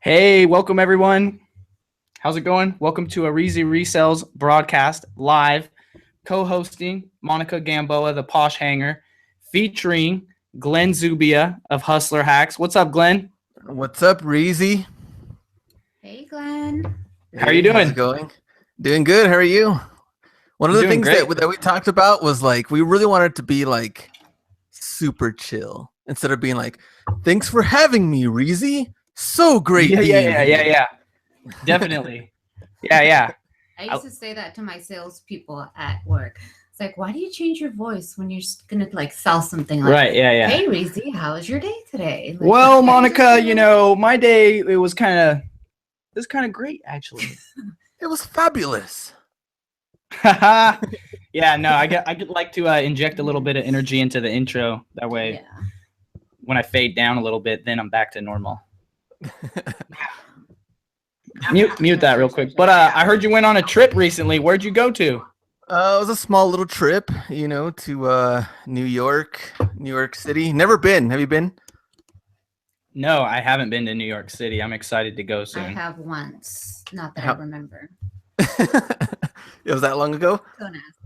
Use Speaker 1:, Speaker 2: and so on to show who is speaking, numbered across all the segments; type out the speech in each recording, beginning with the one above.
Speaker 1: Hey, welcome everyone. How's it going? Welcome to a Reezy Resells broadcast live, co-hosting Monica Gamboa, the Posh Hanger, featuring Glenn Zubia of Hustler Hacks. What's up, Glenn?
Speaker 2: What's up, Reezy?
Speaker 3: Hey, Glenn.
Speaker 1: How are you
Speaker 2: Hey, how's it
Speaker 1: doing?
Speaker 2: going? Doing good. How are you? One of
Speaker 1: I'm
Speaker 2: the
Speaker 1: doing
Speaker 2: things
Speaker 1: great.
Speaker 2: that we talked about was like we really wanted to be like super chill instead of being like, "Thanks for having me, Reezy. So great being here."
Speaker 1: Yeah. Definitely. Yeah.
Speaker 3: I
Speaker 1: I-
Speaker 3: used to say that to my salespeople at work. It's like, why do you change your voice when you're gonna like sell something? Like,
Speaker 1: Right. Yeah.
Speaker 3: hey, Reezy, how was your day today? Like,
Speaker 1: Well, Monica, my day it was kind of great actually.
Speaker 2: It was fabulous.
Speaker 1: Yeah, no, I get like to inject a little bit of energy into the intro. That way,
Speaker 3: yeah.
Speaker 1: when I fade down a little bit, then I'm back to normal. Mute that real quick. But I heard you went on a trip recently. Where'd you go to?
Speaker 2: It was a small little trip, to New York City. Never been. Have you been?
Speaker 1: No, I haven't been to New York City. I'm excited to go
Speaker 3: I
Speaker 1: soon.
Speaker 3: have once. Not that
Speaker 2: How-
Speaker 3: I remember.
Speaker 2: It was that long ago?
Speaker 3: Don't ask.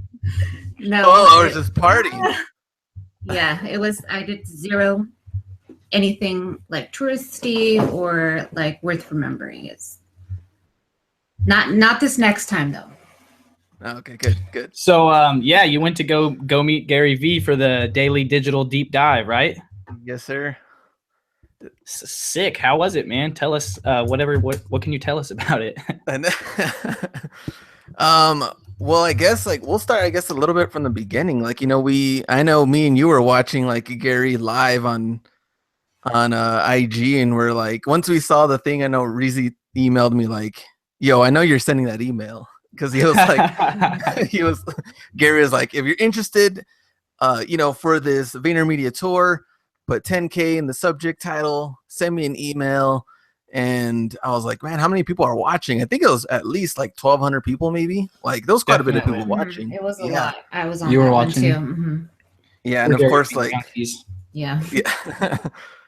Speaker 3: No.
Speaker 2: Oh, I was just partying.
Speaker 3: Yeah, it was. I did zero anything like touristy or like worth remembering. It's not this next time though.
Speaker 2: Okay, good.
Speaker 1: So, yeah, you went to go meet Garyvee for the daily digital deep dive, right?
Speaker 2: Yes, sir.
Speaker 1: Sick. How was it, man? Tell us what can you tell us about it?
Speaker 2: And well, I guess like we'll start a little bit from the beginning. Like, I know me and you were watching like Gary live on IG, and we're like, once we saw the thing, I know Reezy emailed me like, yo, I know you're sending that email. Because he was like Gary was like, if you're interested, for this Vayner Media tour, put 10K in the subject title, send me an email. And I was like, man, how many people are watching? I think it was at least like 1,200 people, maybe. Like, there was quite a bit of people
Speaker 1: Definitely.
Speaker 2: watching.
Speaker 3: It was a
Speaker 2: Yeah.
Speaker 3: lot. I was on
Speaker 1: You were
Speaker 3: that
Speaker 1: watching?
Speaker 3: one too.
Speaker 2: Yeah, and of course, like,
Speaker 3: Yeah.
Speaker 2: yeah,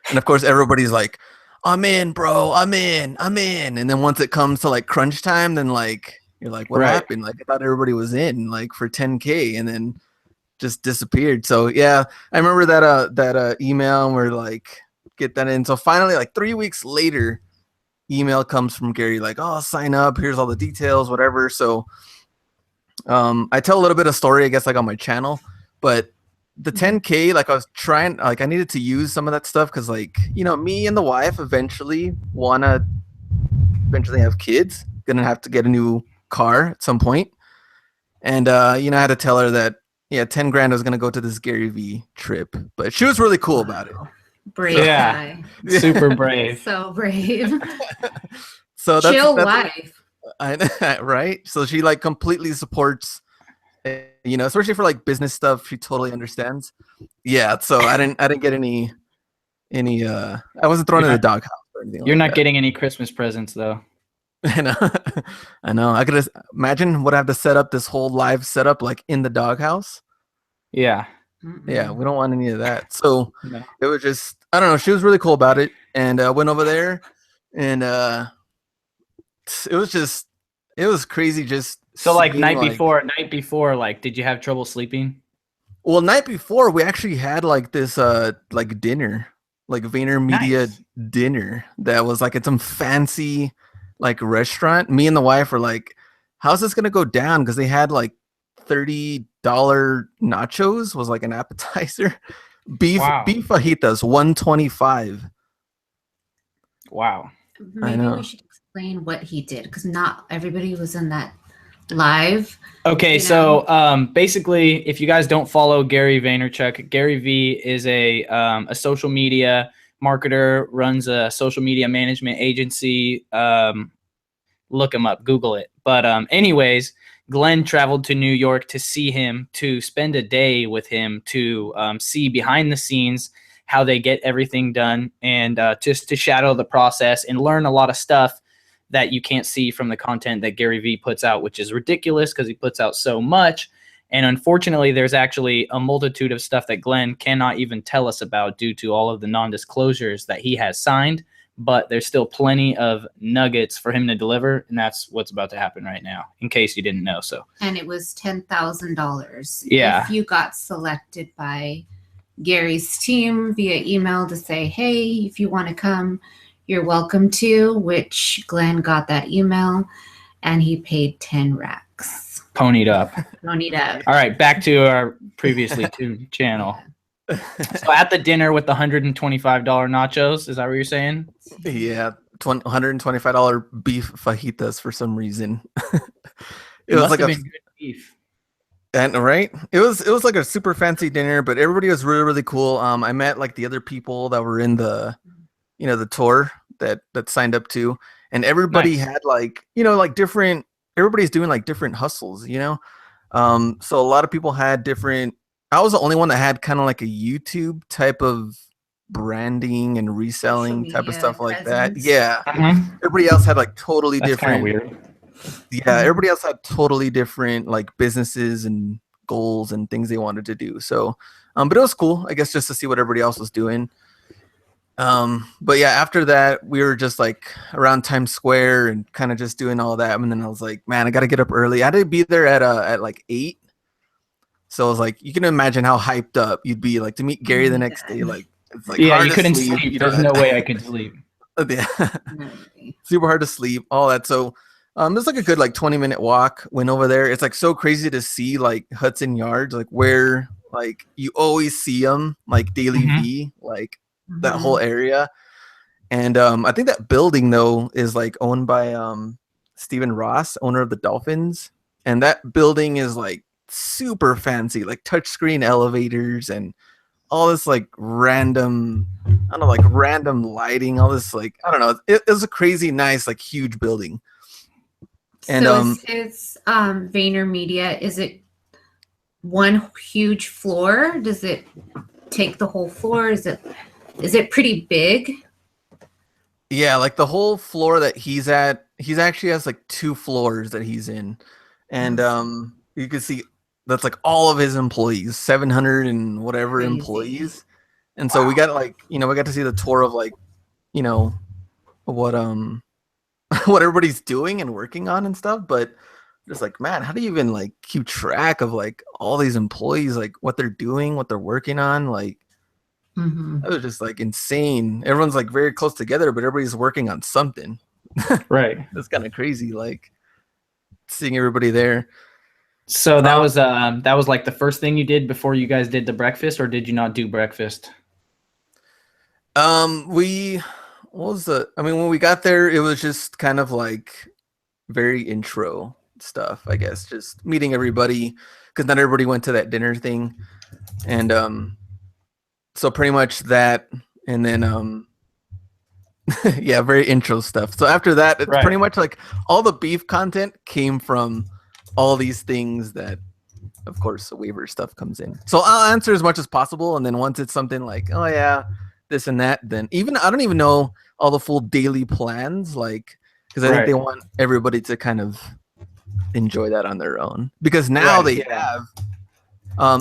Speaker 2: and of course, everybody's like, I'm in, bro, I'm in. And then once it comes to like crunch time, then like you're like, what
Speaker 1: Right.
Speaker 2: happened? Like, I thought everybody was in like for 10K, and then just disappeared. So yeah, I remember that email, and we're like, get that in. So finally, like 3 weeks later, email comes from Gary like, oh, sign up, here's all the details, whatever. So I tell a little bit of story, I guess, like on my channel, but the 10K, like I was trying, like I needed to use some of that stuff because, like, me and the wife eventually have kids, gonna have to get a new car at some point. And I had to tell her that 10 grand was gonna go to this Garyvee trip, but she was really cool about it.
Speaker 3: Brave guy.
Speaker 1: Super brave.
Speaker 3: So brave.
Speaker 2: So
Speaker 3: Chill
Speaker 2: that's
Speaker 3: wife.
Speaker 2: right. So she like completely supports, especially for like business stuff. She totally understands. Yeah. So I didn't get any. I wasn't thrown in the doghouse or anything.
Speaker 1: You're
Speaker 2: like
Speaker 1: not
Speaker 2: that.
Speaker 1: getting any Christmas presents though.
Speaker 2: I know. I could just imagine what I have to set up this whole live setup like in the doghouse.
Speaker 1: Yeah.
Speaker 2: Yeah, we don't want any of that. So
Speaker 1: No.
Speaker 2: it was just, I don't know. She was really cool about it, and I went over there, and it was crazy. Just
Speaker 1: So like
Speaker 2: seeing,
Speaker 1: night before, like, did you have trouble sleeping?
Speaker 2: Well, night before we actually had like this like dinner, like Vayner Media
Speaker 1: Nice.
Speaker 2: dinner that was like at some fancy like restaurant. Me and the wife were like, how's this gonna go down? Because they had like $30 nachos was like an appetizer. Beef
Speaker 1: Wow.
Speaker 2: fajitas, 125.
Speaker 1: Wow.
Speaker 3: Maybe
Speaker 2: know.
Speaker 3: we should explain what he did because not everybody was in that live.
Speaker 1: Okay, so basically, if you guys don't follow Gary Vaynerchuk, Garyvee is a social media marketer, runs a social media management agency. Look him up, Google it. But anyways, Glenn traveled to New York to see him, to spend a day with him, to see behind the scenes how they get everything done, and just to shadow the process and learn a lot of stuff that you can't see from the content that Garyvee puts out, which is ridiculous because he puts out so much. And unfortunately, there's actually a multitude of stuff that Glenn cannot even tell us about due to all of the non-disclosures that he has signed. but there's still plenty of nuggets for him to deliver, and that's what's about to happen right now, in case you didn't know. So,
Speaker 3: and it was $10,000.
Speaker 1: Yeah.
Speaker 3: If you got selected by Gary's team via email to say, hey, if you want to come, you're welcome to, which Glenn got that email, and he paid 10 racks.
Speaker 1: ponied up.
Speaker 3: Ponied up.
Speaker 1: All right, back to our previously tuned channel. So at the dinner with the $125 nachos, is that what you're saying?
Speaker 2: Yeah, $125 beef fajitas for some reason.
Speaker 1: It was like a been good beef.
Speaker 2: And right, it was like a super fancy dinner, but everybody was really cool. I met like the other people that were in the, the tour that signed up too, and everybody had like like different. Everybody's doing like different hustles, so a lot of people had different. I was the only one that had kind of like a YouTube type of branding and reselling type of stuff like that. Yeah, everybody else had like totally different.
Speaker 1: Weird.
Speaker 2: Yeah, everybody else had totally different like businesses and goals and things they wanted to do. So, but it was cool, I guess, just to see what everybody else was doing. But yeah, after that, we were just like around Times Square and kind of just doing all that. And then I was like, man, I got to get up early. I had to be there at like 8. So I was like, you can imagine how hyped up you'd be like to meet Gary the next day. Like, it's like
Speaker 1: yeah, you couldn't sleep. There's no way I could sleep.
Speaker 2: Yeah. Super hard to sleep, all that. So there's like a good like 20-minute walk. Went over there. It's like so crazy to see like Hudson Yards, like where like you always see them, like Daily V, like that whole area. And I think that building though is like owned by Stephen Ross, owner of the Dolphins. And that building is like super fancy, like touchscreen elevators and all this like random, I don't know, like random lighting, all this like, I don't know. It was a crazy nice, like huge building. And
Speaker 3: so it's Vayner Media. Is it one huge floor? Does it take the whole floor? Is it pretty big?
Speaker 2: Yeah, like the whole floor that he's at, he's actually has like 2 floors that he's in. And you can see that's like all of his employees, 700 and whatever employees. And so we got like, we got to see the tour of like, what what everybody's doing and working on and stuff. But just like, man, how do you even like keep track of like all these employees, like what they're doing, what they're working on? Like, that was just like insane. Everyone's like very close together, but everybody's working on something.
Speaker 1: Right.
Speaker 2: That's kind of crazy. Like seeing everybody there.
Speaker 1: So that was like the first thing you did before you guys did the breakfast, or did you not do breakfast?
Speaker 2: When we got there, it was just kind of like very intro stuff, I guess, just meeting everybody because not everybody went to that dinner thing. And so pretty much that, and then yeah, very intro stuff. So after that, it's pretty much like all the beef content came from all these things that, of course, the waiver stuff comes in. So I'll answer as much as possible, and then once it's something like, oh yeah, this and that, then I don't even know all the full daily plans, like, because I think they want everybody to kind of enjoy that on their own. Because now they have,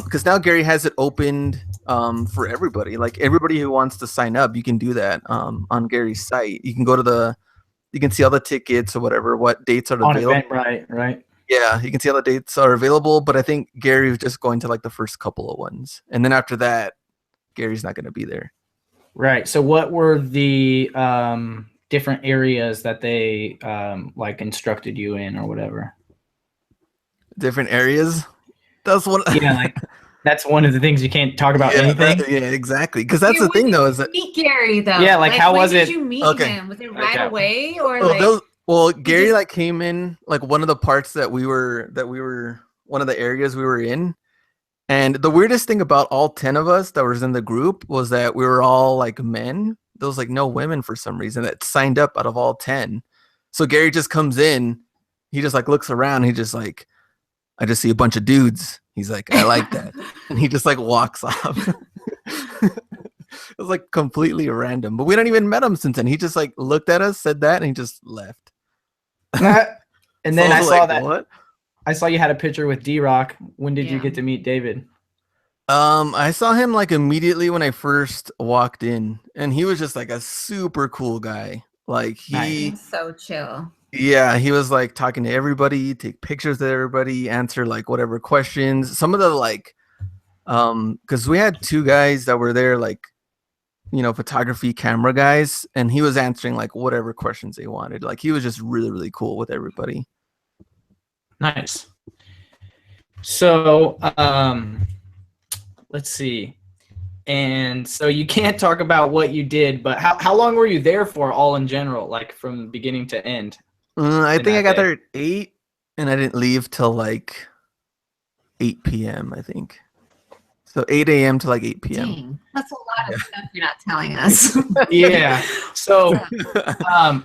Speaker 2: because now Gary has it opened for everybody. Like everybody who wants to sign up, you can do that on Gary's site. You can go to you can see all the tickets or whatever, what dates are available.
Speaker 1: Right.
Speaker 2: Yeah, you can see all the dates are available, but I think Gary was just going to like the first couple of ones. And then after that, Gary's not going to be there.
Speaker 1: Right. So what were the different areas that they like instructed you in or whatever?
Speaker 2: Different areas? That's what.
Speaker 1: Yeah, like that's one of the things you can't talk about anything.
Speaker 2: Yeah, exactly. Because that's the thing, though, is that
Speaker 3: meet Gary though.
Speaker 1: Yeah, like how was it?
Speaker 3: Did you meet him? Was it right away or
Speaker 2: well, Gary like came in like one of the parts that we were one of the areas we were in. And the weirdest thing about all 10 of us that was in the group was that we were all like men. There was like no women for some reason that signed up out of all 10. So Gary just comes in, he just like looks around, he just like, I just see a bunch of dudes. He's like, I like that. And he just like walks off. It was like completely random, but we hadn't even met him since then. He just like looked at us, said that, and he just left.
Speaker 1: And then I saw
Speaker 2: like,
Speaker 1: that.
Speaker 2: What?
Speaker 1: I saw you had a picture with D-Rock. When did you get to meet David?
Speaker 2: I saw him like immediately when I first walked in, and he was just like a super cool guy. Like
Speaker 1: Nice.
Speaker 3: He's so chill.
Speaker 2: yeah, he was like talking to everybody, take pictures of everybody, answer like whatever questions. Some of the like, because we had two guys that were there, like, you know, photography camera guys, and he was answering like whatever questions they wanted. Like he was just really, really cool with everybody.
Speaker 1: Nice. So, let's see. And so you can't talk about what you did, but how long were you there for all in general, like from beginning to end?
Speaker 2: I
Speaker 1: in
Speaker 2: think I
Speaker 1: that
Speaker 2: got
Speaker 1: day?
Speaker 2: there at 8, and I didn't leave till like 8 p.m. I think. So 8 a.m. to like 8 p.m.
Speaker 3: Dang, that's a lot of stuff you're not telling us.
Speaker 1: Yeah. So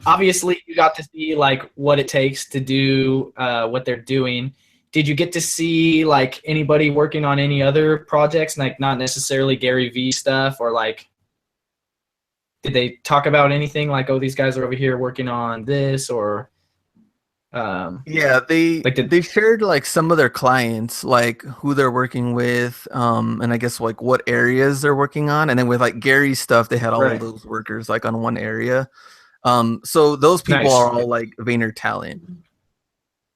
Speaker 1: obviously you got to see like what it takes to do what they're doing. Did you get to see like anybody working on any other projects, like not necessarily Garyvee stuff, or like did they talk about anything like, oh, these guys are over here working on this, or
Speaker 2: Yeah,
Speaker 1: like
Speaker 2: they shared like some of their clients, like who they're working with, and I guess like what areas they're working on, and then with like Gary's stuff, they had all of
Speaker 1: right.
Speaker 2: those workers like on one area. So those people
Speaker 1: Nice.
Speaker 2: are all like Vayner talent.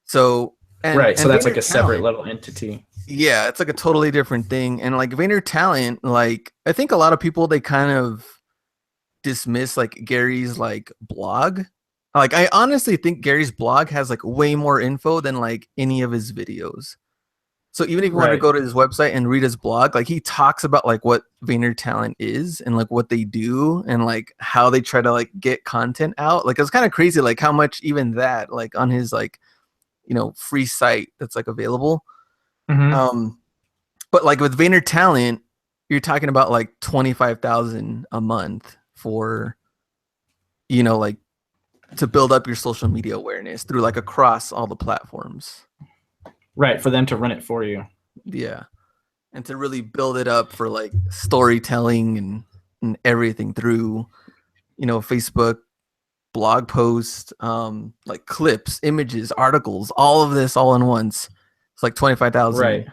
Speaker 2: So
Speaker 1: Right. So
Speaker 2: and
Speaker 1: that's like
Speaker 2: Vayner
Speaker 1: a separate
Speaker 2: talent,
Speaker 1: little entity.
Speaker 2: yeah, it's like a totally different thing. And like Vayner talent, like I think a lot of people they kind of dismiss like Gary's like blog. Like I honestly think Gary's blog has like way more info than like any of his videos. So even if you want to
Speaker 1: Right.
Speaker 2: go to his website and read his blog, like he talks about like what Vayner talent is and like what they do and like how they try to like get content out. Like it's kind of crazy like how much even that like on his like, you know, free site that's like available.
Speaker 1: Mm-hmm.
Speaker 2: But like with Vayner talent, you're talking about like 25,000 a month for, you know, like to build up your social media awareness through like across all the platforms.
Speaker 1: Right. For them to run it for you.
Speaker 2: Yeah. And to really build it up for like storytelling and everything through, you know, Facebook, blog posts, like clips, images, articles, all of this all in once. It's like 25,000
Speaker 1: Right.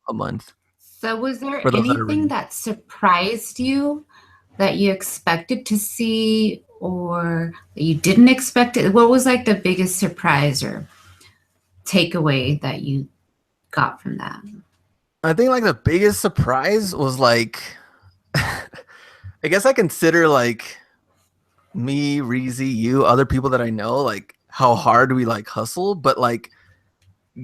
Speaker 2: a month.
Speaker 3: So was there
Speaker 2: For those that are
Speaker 3: anything
Speaker 2: reading.
Speaker 3: that surprised you that you expected to see or that you didn't expect it? What was like the biggest surprise or takeaway that you got from that?
Speaker 2: I think like the biggest surprise was like, I guess I consider like me, Reezy, you, other people that I know, like how hard we like hustle, but like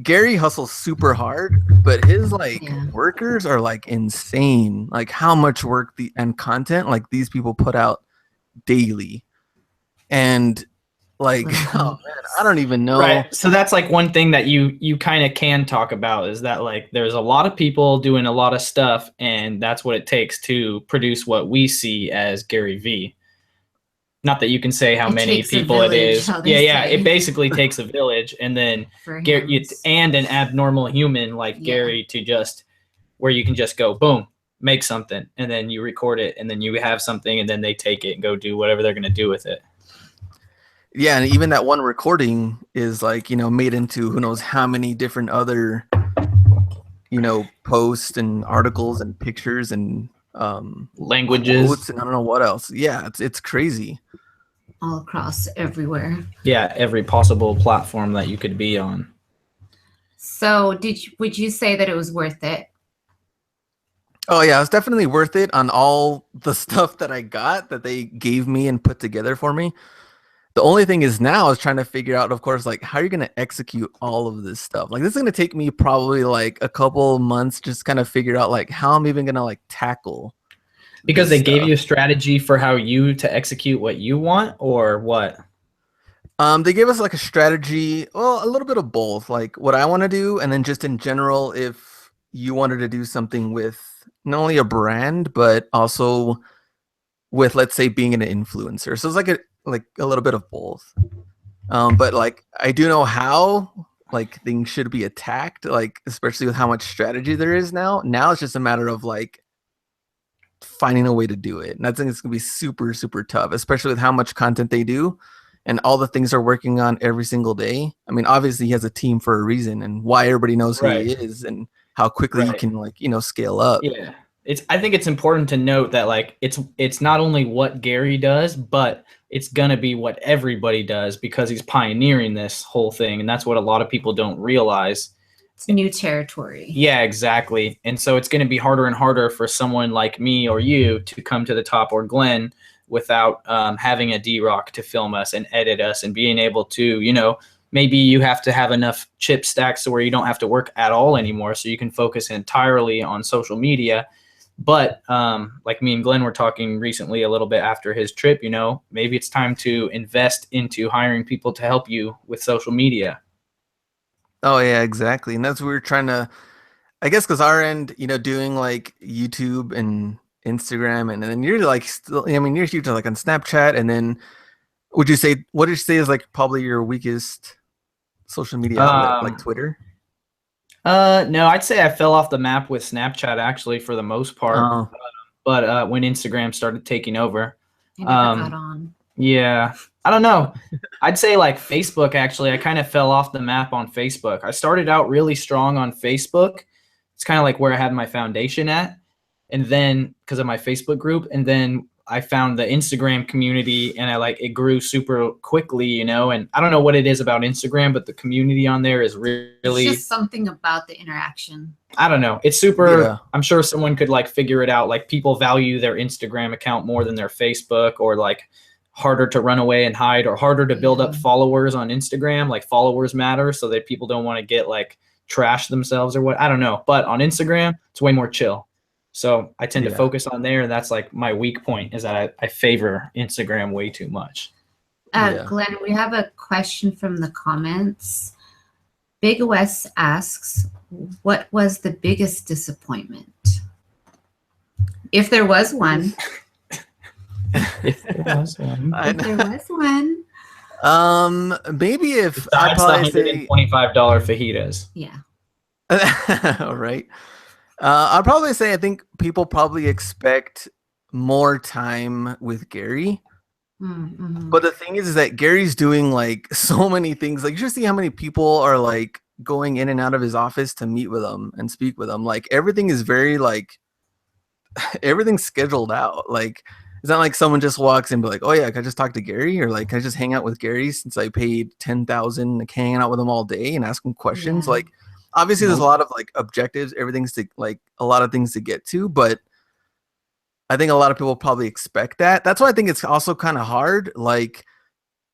Speaker 2: Gary hustles super hard, but his like
Speaker 3: Yeah.
Speaker 2: workers are like insane. Like how much work and content like these people put out daily. And like oh man, I don't even know.
Speaker 1: Right. So that's like one thing that you kind of can talk about is that like there's a lot of people doing a lot of stuff, and that's what it takes to produce what we see as Garyvee. Not that you can say how
Speaker 3: It
Speaker 1: many
Speaker 3: takes a
Speaker 1: people it
Speaker 3: village,
Speaker 1: is.
Speaker 3: how they
Speaker 1: Yeah.
Speaker 3: say.
Speaker 1: It basically takes a village, and then
Speaker 3: For
Speaker 1: Gary
Speaker 3: him.
Speaker 1: and an abnormal human like
Speaker 3: Yeah.
Speaker 1: Gary to just where you can just go boom, make something, and then you record it, and then you have something, and then they take it and go do whatever they're gonna do with it.
Speaker 2: Yeah, and even that one recording is like, you know, made into who knows how many different other, you know, posts and articles and pictures and
Speaker 1: Languages.
Speaker 2: quotes and I don't know what else. Yeah, it's crazy.
Speaker 3: All across everywhere.
Speaker 1: Yeah, every possible platform that you could be on.
Speaker 3: So would you say that it was worth it?
Speaker 2: Oh yeah, it's definitely worth it on all the stuff that I got that they gave me and put together for me. The only thing is now is trying to figure out, of course, like how you're gonna execute all of this stuff. Like this is gonna take me probably like a couple months just kind of figure out like how I'm even gonna like tackle.
Speaker 1: Because
Speaker 2: this
Speaker 1: they gave
Speaker 2: stuff.
Speaker 1: you a strategy for how you to execute what you want, or what?
Speaker 2: They gave us like a strategy, well, a little bit of both, like what I want to do, and then just in general, if you wanted to do something with not only a brand, but also with, let's say, being an influencer. So it's like a little bit of both. But like I do know how like things should be attacked, like especially with how much strategy there is now. Now it's just a matter of like finding a way to do it. And I think it's gonna be super, super tough, especially with how much content they do and all the things they're working on every single day. I mean, obviously he has a team for a reason and why everybody knows who he
Speaker 1: Right.
Speaker 2: is. And how quickly you
Speaker 1: Right.
Speaker 2: can like, scale up.
Speaker 1: Yeah. I think it's important to note that like it's not only what Gary does, but it's gonna be what everybody does because he's pioneering this whole thing. And that's what a lot of people don't realize.
Speaker 3: It's new territory.
Speaker 1: Yeah, exactly. And so it's gonna be harder and harder for someone like me or you to come to the top, or Glenn, without having a D-Rock to film us and edit us and being able to, maybe you have to have enough chip stacks to where you don't have to work at all anymore, so you can focus entirely on social media. But like me and Glenn were talking recently a little bit after his trip, maybe it's time to invest into hiring people to help you with social media.
Speaker 2: Oh yeah, exactly. And that's what we're trying to, I guess, because our end, doing like YouTube and Instagram, and then you're like still, you're huge like on Snapchat, and then what did you say is like probably your weakest social media outlet, like Twitter?
Speaker 1: No, I'd say I fell off the map with Snapchat actually for the most part.
Speaker 2: Oh.
Speaker 1: But when Instagram started taking over,
Speaker 3: I never got on.
Speaker 1: yeah, I don't know. I'd say like Facebook, actually, I kind of fell off the map on Facebook. I started out really strong on Facebook. It's kind of like where I had my foundation at. And then because of my Facebook group, and then I found the Instagram community, and it grew super quickly, and I don't know what it is about Instagram, but the community on there is really,
Speaker 3: it's just something about the interaction.
Speaker 1: I don't know. It's super,
Speaker 2: Yeah.
Speaker 1: I'm sure someone could like figure it out. Like people value their Instagram account more than their Facebook, or like harder to run away and hide, or harder to build up followers on Instagram. Like followers matter, so that people don't want to get like trash themselves or what, I don't know. But on Instagram, it's way more chill. So I tend to focus on there. And that's like my weak point, is that I favor Instagram way too much.
Speaker 3: Glenn, we have a question from the comments. Big West asks, what was the biggest disappointment? If there was one.
Speaker 1: If there was one.
Speaker 3: If there was one.
Speaker 2: Maybe if
Speaker 1: Besides
Speaker 2: I'd probably
Speaker 1: the $125 fajitas.
Speaker 3: Yeah.
Speaker 2: All right. I'd probably say I think people probably expect more time with Gary.
Speaker 3: Mm-hmm.
Speaker 2: But the thing is that Gary's doing like so many things. Like you should see how many people are like going in and out of his office to meet with him and speak with him. Like everything is very like everything's scheduled out. Like it's not like someone just walks in and be like, oh yeah, can I just talk to Gary? Or like, can I just hang out with Gary since I paid $10,000 like hanging out with him all day and ask him questions?
Speaker 3: Yeah.
Speaker 2: Like obviously there's a lot of like objectives, everything's to like a lot of things to get to, but I think a lot of people probably expect that. That's why I think it's also kind of hard, like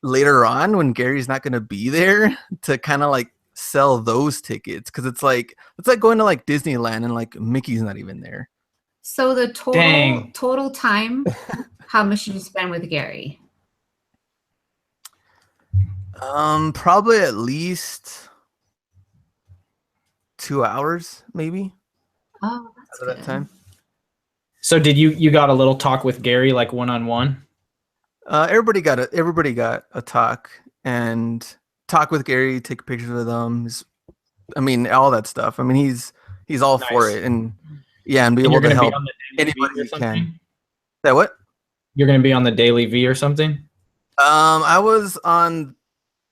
Speaker 2: later on when Gary's not going to be there, to kind of like sell those tickets, because it's like going to like Disneyland and like Mickey's not even there.
Speaker 3: So the total time, how much did you spend with Gary?
Speaker 2: Probably at least 2 hours, maybe.
Speaker 3: Oh, that's
Speaker 2: out of that time.
Speaker 1: So did you got a little talk with Gary, like one-on-one?
Speaker 2: Everybody got a talk, and talk with Gary, take pictures with him. All that stuff. I mean, he's all for it, and and be able to help anybody he can. That what?
Speaker 1: You're gonna be on the Daily V or something?
Speaker 2: I was on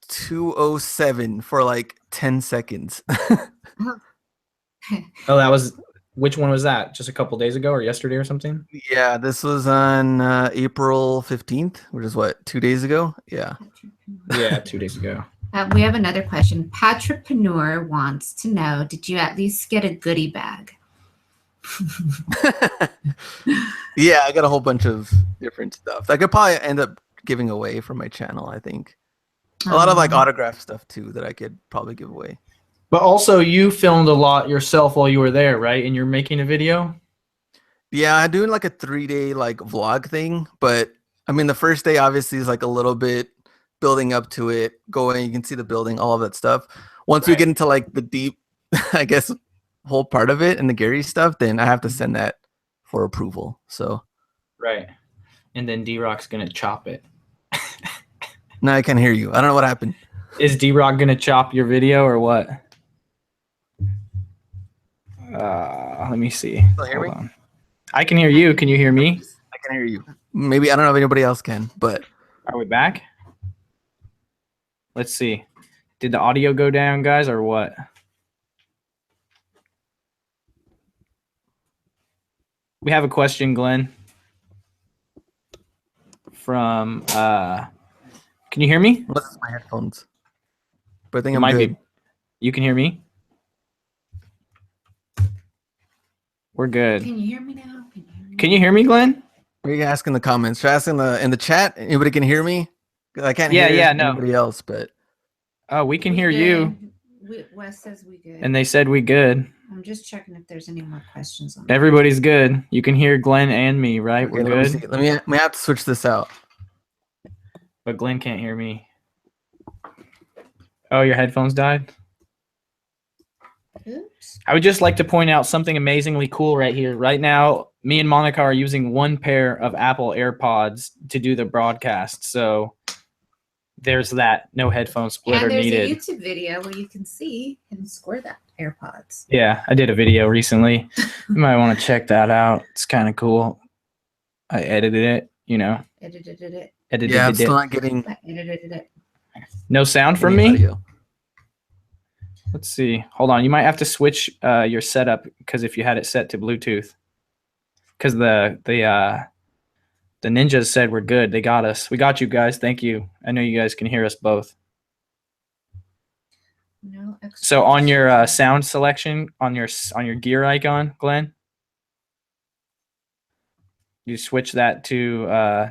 Speaker 2: 207 for like 10 seconds.
Speaker 1: Oh, that was, which one was that? Just a couple days ago or yesterday or something?
Speaker 2: Yeah, this was on April 15th, which is what, 2 days ago? Yeah.
Speaker 1: Yeah, 2 days ago.
Speaker 3: We have another question. Patripreneur wants to know, did you at least get a goodie bag?
Speaker 2: Yeah, I got a whole bunch of different stuff. I could probably end up giving away from my channel, I think. A lot of like autograph stuff too that I could probably give away.
Speaker 1: But also you filmed a lot yourself while you were there, right? And you're making a video?
Speaker 2: Yeah, I'm doing like a 3-day like vlog thing, but I mean the first day obviously is like a little bit building up to it, going, you can see the building, all of that stuff. Once we get into like the deep, I guess, whole part of it and the Gary stuff, then I have to send that for approval. So
Speaker 1: right. And then D-Rock's gonna chop it.
Speaker 2: No, I can't hear you. I don't know what happened.
Speaker 1: Is D-Rock gonna chop your video or what? Let me see.
Speaker 2: Hear me?
Speaker 1: On. I can hear you. Can you hear me?
Speaker 2: I can hear you. Maybe I don't know if anybody else can, but
Speaker 1: are we back? Let's see. Did the audio go down, guys, or what? We have a question, Glenn. From can you hear me?
Speaker 2: Unless it's my headphones. But I think
Speaker 1: It
Speaker 2: I'm
Speaker 1: might
Speaker 2: good.
Speaker 1: be. You can hear me? We're good.
Speaker 3: Can you hear me now?
Speaker 1: Can you hear me, Glenn?
Speaker 2: What are you asking in the comments? Should I ask in the chat? Anybody can hear me? 'Cause I can't hear
Speaker 1: no.
Speaker 2: anybody else, but
Speaker 1: Oh, we can hear you.
Speaker 3: Wes says we good.
Speaker 1: And they said we good.
Speaker 3: I'm just checking if there's any more questions on
Speaker 1: Everybody's good. You can hear Glenn and me, right?
Speaker 2: okay,
Speaker 1: We're
Speaker 2: let me
Speaker 1: good.
Speaker 2: see. Let me have to switch this out.
Speaker 1: But Glenn can't hear me. Oh, your headphones died?
Speaker 3: Oops.
Speaker 1: I would just like to point out something amazingly cool right here. Right now, me and Monica are using one pair of Apple AirPods to do the broadcast. So there's that. No headphone splitter
Speaker 3: And there's
Speaker 1: needed.
Speaker 3: a YouTube video where you can see him score that AirPods.
Speaker 1: Yeah, I did a video recently. You might want to check that out. It's kind of cool. I edited it, you know.
Speaker 3: Edited it.
Speaker 2: Yeah, I'm still not getting
Speaker 3: I edited it.
Speaker 1: No sound from
Speaker 2: any
Speaker 1: me?
Speaker 2: audio.
Speaker 1: Let's see. Hold on. You might have to switch your setup because if you had it set to Bluetooth. Because the ninjas said we're good. They got us. We got you guys. Thank you. I know you guys can hear us both.
Speaker 3: No.
Speaker 1: So on your sound selection on your gear icon, Glenn, you switch that to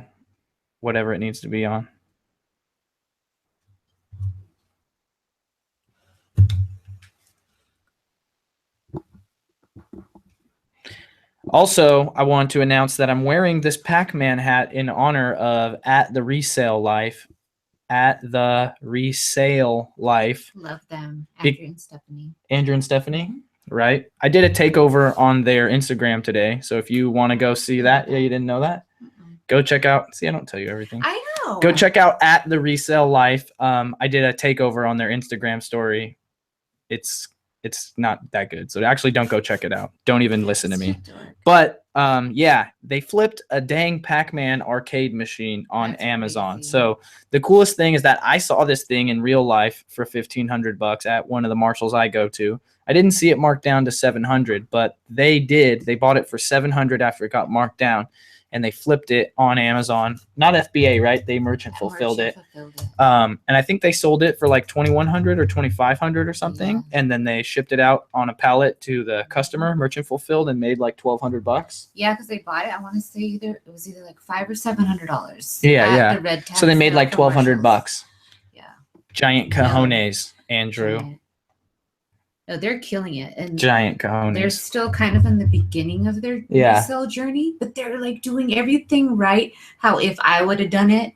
Speaker 1: whatever it needs to be on. Also, I want to announce that I'm wearing this Pac-Man hat in honor of At the Resale Life. At the Resale Life.
Speaker 3: Love them. Andrew and Stephanie.
Speaker 1: Andrew and Stephanie, right? I did a takeover on their Instagram today. So if you want to go see that, yeah, you didn't know that? Go check out. See, I don't tell you everything.
Speaker 3: I know.
Speaker 1: Go check out At the Resale Life. I did a takeover on their Instagram story. It's not that good. So actually don't go check it out. Don't even listen to me. But yeah, they flipped a dang Pac-Man arcade machine on
Speaker 3: That's
Speaker 1: Amazon.
Speaker 3: crazy.
Speaker 1: So the coolest thing is that I saw this thing in real life for $1,500 at one of the Marshalls I go to. I didn't see it marked down to $700, but they did. They bought it for $700 after it got marked down. And they flipped it on Amazon. Not FBA, right? They merchant fulfilled it. And I think they sold it for like $2,100 or $2,500 or something.
Speaker 3: Yeah.
Speaker 1: And then they shipped it out on a pallet to the customer, merchant fulfilled, and made like $1,200.
Speaker 3: Yeah, because they bought it. I want to say it was either like $500 or $700.
Speaker 1: Yeah.
Speaker 3: The red
Speaker 1: So they made like $1,200.
Speaker 3: Yeah.
Speaker 1: Giant cojones, Andrew.
Speaker 3: Giant. No, they're killing it. And
Speaker 1: Giant
Speaker 3: they're
Speaker 1: cojones.
Speaker 3: still kind of in the beginning of their resale journey, but they're like doing everything right. How if I would have done it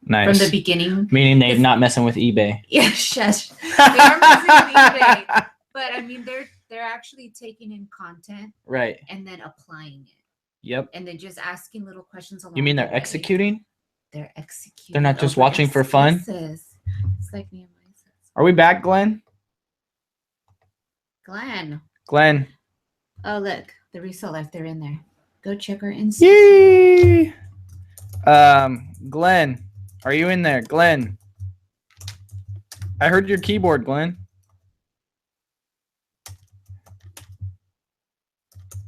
Speaker 1: Nice.
Speaker 3: from the beginning.
Speaker 1: Meaning they're not messing with eBay.
Speaker 3: Yeah, shush. They are messing with eBay. But I mean they're actually taking in content
Speaker 1: Right.
Speaker 3: and then applying it.
Speaker 1: Yep.
Speaker 3: And then just asking little questions along
Speaker 1: You mean
Speaker 3: the
Speaker 1: they're
Speaker 3: way.
Speaker 1: executing?
Speaker 3: They're executing.
Speaker 1: They're not just
Speaker 3: over
Speaker 1: watching for fun?
Speaker 3: excuses. It's like Nehemiah says.
Speaker 1: Are we back, Glenn?
Speaker 3: Glenn.
Speaker 1: Glenn.
Speaker 3: Oh, look. The Resell Life. They're in there. Go check our Insta.
Speaker 1: Yay! Glenn, are you in there? Glenn. I heard your keyboard, Glenn.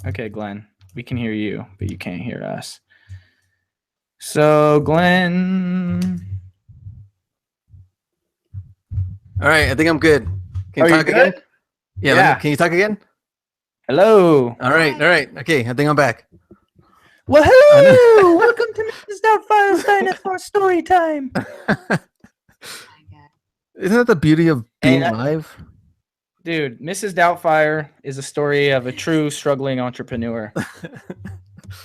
Speaker 1: Okay, Glenn. We can hear you, but you can't hear us. So, Glenn.
Speaker 2: All right, I think I'm good. Can
Speaker 1: Are
Speaker 2: you
Speaker 1: you
Speaker 2: talk
Speaker 1: good?
Speaker 2: again? Yeah.
Speaker 1: Yeah.
Speaker 2: Can you talk again?
Speaker 1: Hello.
Speaker 2: All right. Okay, I think I'm back.
Speaker 1: Well, hello. Welcome to Mrs. Doubtfire's Dinosaur Story Time.
Speaker 3: Oh my God.
Speaker 2: Isn't that the beauty of being
Speaker 1: Hey,
Speaker 2: live?
Speaker 1: Dude, Mrs. Doubtfire is a story of a true struggling entrepreneur,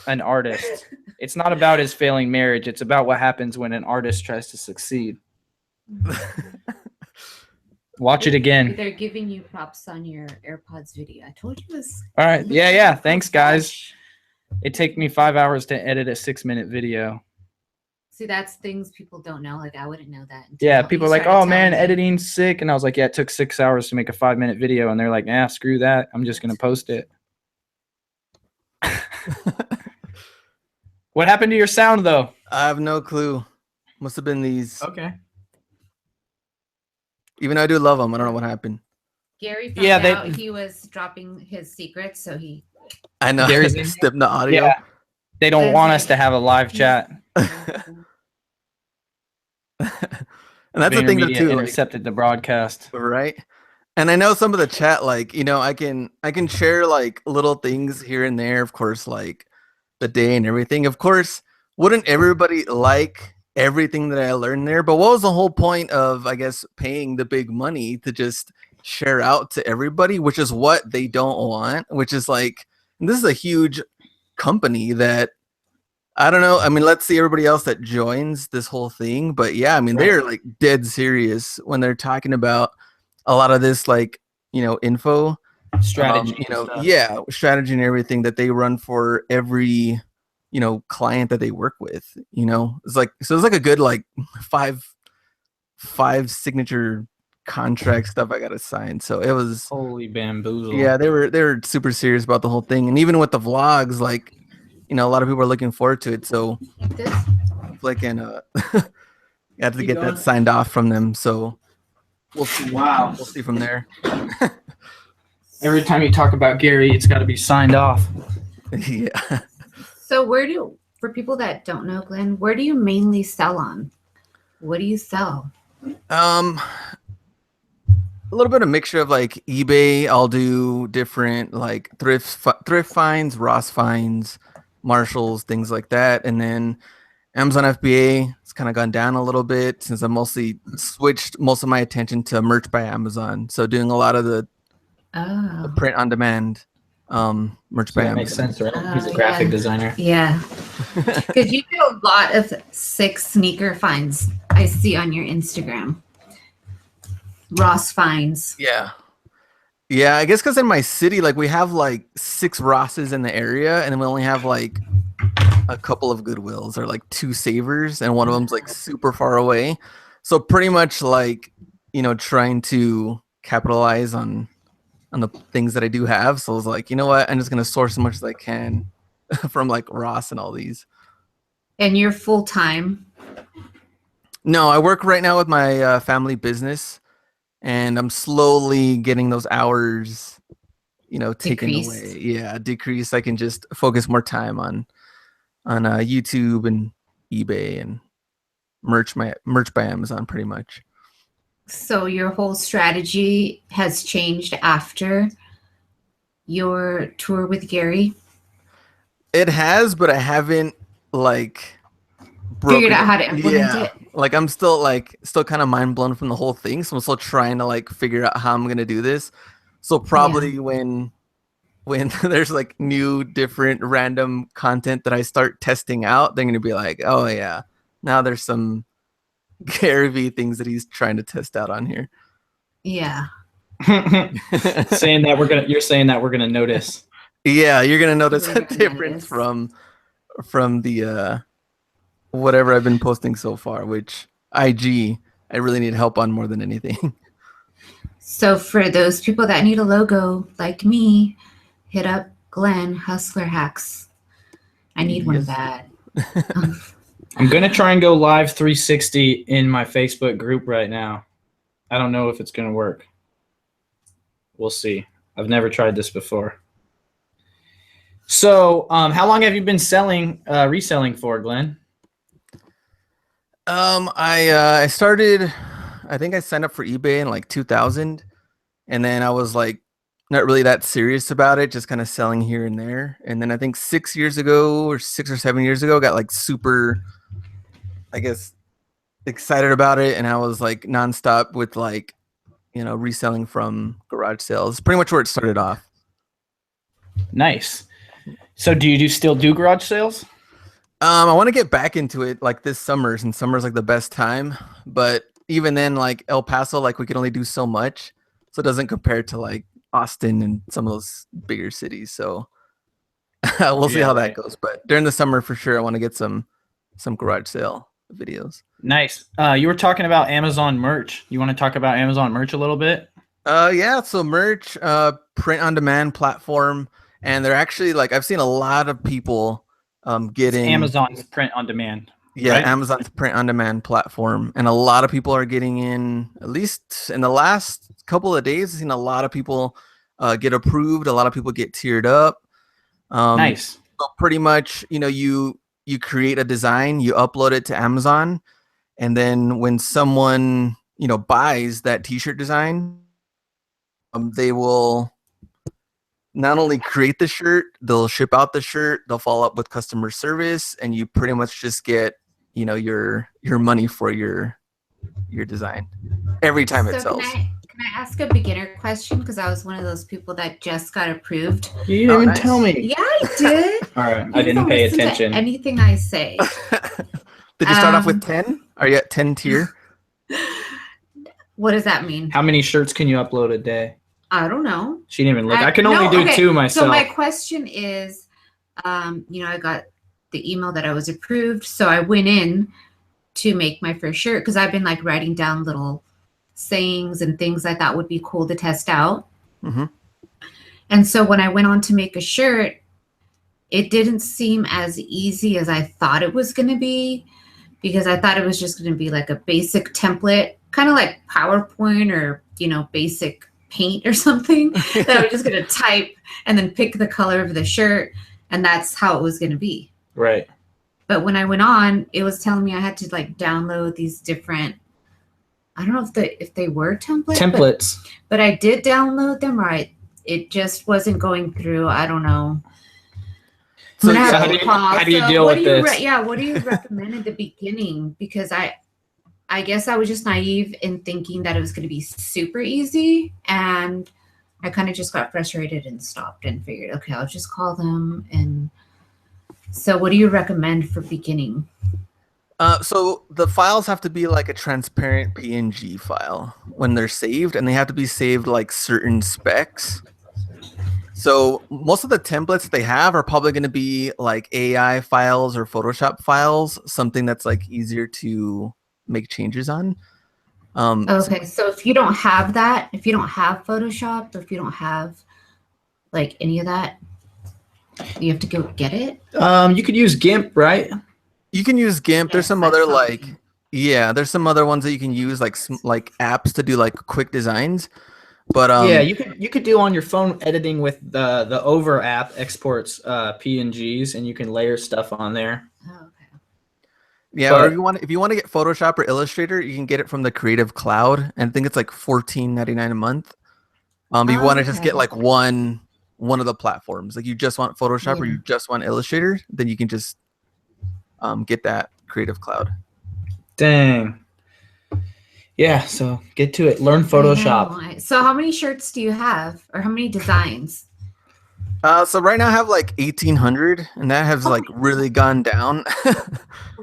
Speaker 1: an artist. It's not about his failing marriage. It's about what happens when an artist tries to succeed. Watch it again.
Speaker 3: They're giving you props on your AirPods video. I told you this.
Speaker 1: All right. Yeah. Thanks, guys. It takes me 5 hours to edit a 6-minute video.
Speaker 3: See, that's things people don't know. Like I wouldn't know that. until
Speaker 1: Yeah,
Speaker 3: you
Speaker 1: people are like,
Speaker 3: started
Speaker 1: oh, man,
Speaker 3: telling me.
Speaker 1: editing's sick. And I was like, yeah, it took 6 hours to make a 5-minute video. And they're like, nah, screw that. I'm just going to post it. What happened to your sound, though?
Speaker 2: I have no clue. Must have been these.
Speaker 1: Okay.
Speaker 2: Even though I do love them, I don't know what happened.
Speaker 3: Gary found
Speaker 1: Yeah,
Speaker 3: out he was dropping his secrets, so he
Speaker 2: I know.
Speaker 1: Gary's in
Speaker 2: Step the audio.
Speaker 1: Yeah. They don't want us to have a live chat.
Speaker 2: And that's the thing though
Speaker 1: VaynerMedia
Speaker 2: too, like,
Speaker 1: intercepted the broadcast.
Speaker 2: right? And I know some of the chat, like, you know, I can share like little things here and there, of course, like the day and everything. Of course, wouldn't everybody like everything that I learned there? But what was the whole point of, I guess, paying the big money to just share out to everybody, which is what they don't want, which is like, this is a huge company that, I don't know. I mean, let's see everybody else that joins this whole thing. But yeah, I mean, they're like dead serious when they're talking about a lot of this, like, you know, info,
Speaker 1: Strategy.
Speaker 2: you know, yeah, strategy and everything that they run for every, you know, client that they work with, you know, it's like, so it's like a good, like five signature contract stuff I got to sign. So it was,
Speaker 1: holy bamboozle.
Speaker 2: yeah, they were super serious about the whole thing. And even with the vlogs, like, you know, a lot of people are looking forward to it. So like, and you have to get that signed off from them. So we'll see.
Speaker 1: Wow.
Speaker 2: We'll see from there.
Speaker 1: Every time you talk about Gary, it's got to be signed off.
Speaker 2: Yeah.
Speaker 3: So for people that don't know, Glenn, where do you mainly sell on? What do you sell?
Speaker 2: A little bit of mixture of like eBay. I'll do different like thrift finds, Ross finds, Marshalls, things like that. And then Amazon FBA, it's kind of gone down a little bit since I mostly switched most of my attention to merch by Amazon. So doing a lot of the print on demand merch by Amazon.
Speaker 1: Makes sense, right? He's a graphic designer.
Speaker 3: Yeah. Because you do a lot of sick sneaker finds I see on your Instagram. Ross finds.
Speaker 2: Yeah. Yeah, I guess because in my city, like we have like 6 Rosses in the area, and then we only have like a couple of Goodwills or like 2 Savers, and one of them's like super far away. So pretty much like, you know, trying to capitalize on the things that I do have. So I was like, you know what? I'm just gonna source as much as I can from like Ross and all these.
Speaker 3: And you're full time?
Speaker 2: No, I work right now with my family business. And I'm slowly getting those hours, you know, taken away. Yeah, decrease. I can just focus more time on YouTube and eBay and merch by Amazon, pretty much.
Speaker 3: So your whole strategy has changed after your tour with Gary?
Speaker 2: It has, but I haven't like
Speaker 3: figured out how to implement it.
Speaker 2: Like I'm still kind of mind blown from the whole thing. So I'm still trying to like figure out how I'm gonna do this. So probably when there's like new, different, random content that I start testing out, they're gonna be like, oh yeah, now there's some Garyvee things that he's trying to test out on here.
Speaker 3: Yeah.
Speaker 1: You're saying that we're gonna notice.
Speaker 2: Yeah, you're gonna notice a difference from the whatever I've been posting so far, which IG I really need help on more than anything.
Speaker 3: So for those people that need a logo like me, hit up Glenn, Hustler Hacks. I need one bad.
Speaker 1: I'm gonna try and go live 360 in my Facebook group right now. I don't know if it's gonna work. We'll see. I've never tried this before. So how long have you been reselling for, Glenn?
Speaker 2: I started, I think I signed up for eBay in like 2000, and then I was like not really that serious about it, just kind of selling here and there. And then I think 6 years ago or 6 or 7 years ago, got like super, I guess, excited about it, and I was like nonstop with like, you know, reselling from garage sales. Pretty much where it started off.
Speaker 1: Nice. So do you still do garage sales?
Speaker 2: I want to get back into it like this summer, since summer's like the best time. But even then, like El Paso, like we could only do so much, so it doesn't compare to like Austin and some of those bigger cities. So we'll see how that goes. But during the summer, for sure, I want to get some garage sale videos.
Speaker 1: Nice. You were talking about Amazon merch. You want to talk about Amazon merch a little bit?
Speaker 2: Yeah. So merch, print on demand platform, and they're actually like, I've seen a lot of people getting
Speaker 1: Amazon's print on demand.
Speaker 2: Yeah,
Speaker 1: right?
Speaker 2: Amazon's print on demand platform, and a lot of people are getting in. At least in the last couple of days, I've seen a lot of people get approved. A lot of people get tiered up,
Speaker 1: Nice.
Speaker 2: So pretty much, you create a design, you upload it to Amazon, and then when someone buys that t-shirt design, they will not only create the shirt, they'll ship out the shirt, they'll follow up with customer service, and you pretty much just get your money for your design every time it sells.
Speaker 3: Can I ask a beginner question? Because I was one of those people that just got approved.
Speaker 1: You didn't even tell me.
Speaker 3: Yeah, I did.
Speaker 1: All right, I didn't pay attention.
Speaker 3: Anything I say.
Speaker 2: Did you start off with 10? Are you at 10 tier?
Speaker 3: What does that mean?
Speaker 1: How many shirts can you upload a day?
Speaker 3: I don't know.
Speaker 1: She didn't even look. I can only do 2 myself.
Speaker 3: So my question is, I got the email that I was approved, so I went in to make my first shirt because I've been like writing down little sayings and things I thought would be cool to test out.
Speaker 2: Mm-hmm.
Speaker 3: And so when I went on to make a shirt, it didn't seem as easy as I thought it was going to be, because I thought it was just going to be like a basic template, kind of like PowerPoint or, basic paint or something that I was just going to type and then pick the color of the shirt. And that's how it was going to be.
Speaker 1: Right.
Speaker 3: But when I went on, it was telling me I had to like download these different, I don't know if they were templates. But I did download them, right? It just wasn't going through. I don't know.
Speaker 1: So how do you deal with this?
Speaker 3: What do you recommend at the beginning? Because I guess I was just naive in thinking that it was going to be super easy, and I kind of just got frustrated and stopped and figured, okay, I'll just call them. And so what do you recommend for beginning?
Speaker 2: So the files have to be like a transparent PNG file when they're saved, and they have to be saved like certain specs. So most of the templates they have are probably going to be like AI files or Photoshop files, something that's like easier to make changes on.
Speaker 3: Okay, so if you don't have that, if you don't have Photoshop, or if you don't have like any of that, you have to go get it.
Speaker 1: You could use GIMP, right?
Speaker 2: You can use GIMP. There's some other there's some other ones that you can use like apps to do like quick designs. But
Speaker 1: yeah, you could do on your phone editing with the Over app exports PNGs, and you can layer stuff on there.
Speaker 3: Oh, okay.
Speaker 2: Yeah,
Speaker 1: but,
Speaker 2: or if you want to get Photoshop or Illustrator, you can get it from the Creative Cloud, and I think it's like $14.99 a month. You want to just get like one of the platforms. Like you just want Photoshop or you just want Illustrator, then you can just get that Creative Cloud.
Speaker 1: Dang. Yeah, so get to it. Learn Photoshop.
Speaker 3: So how many shirts do you have, or how many designs?
Speaker 2: So right now I have like 1,800, and that has like really gone down.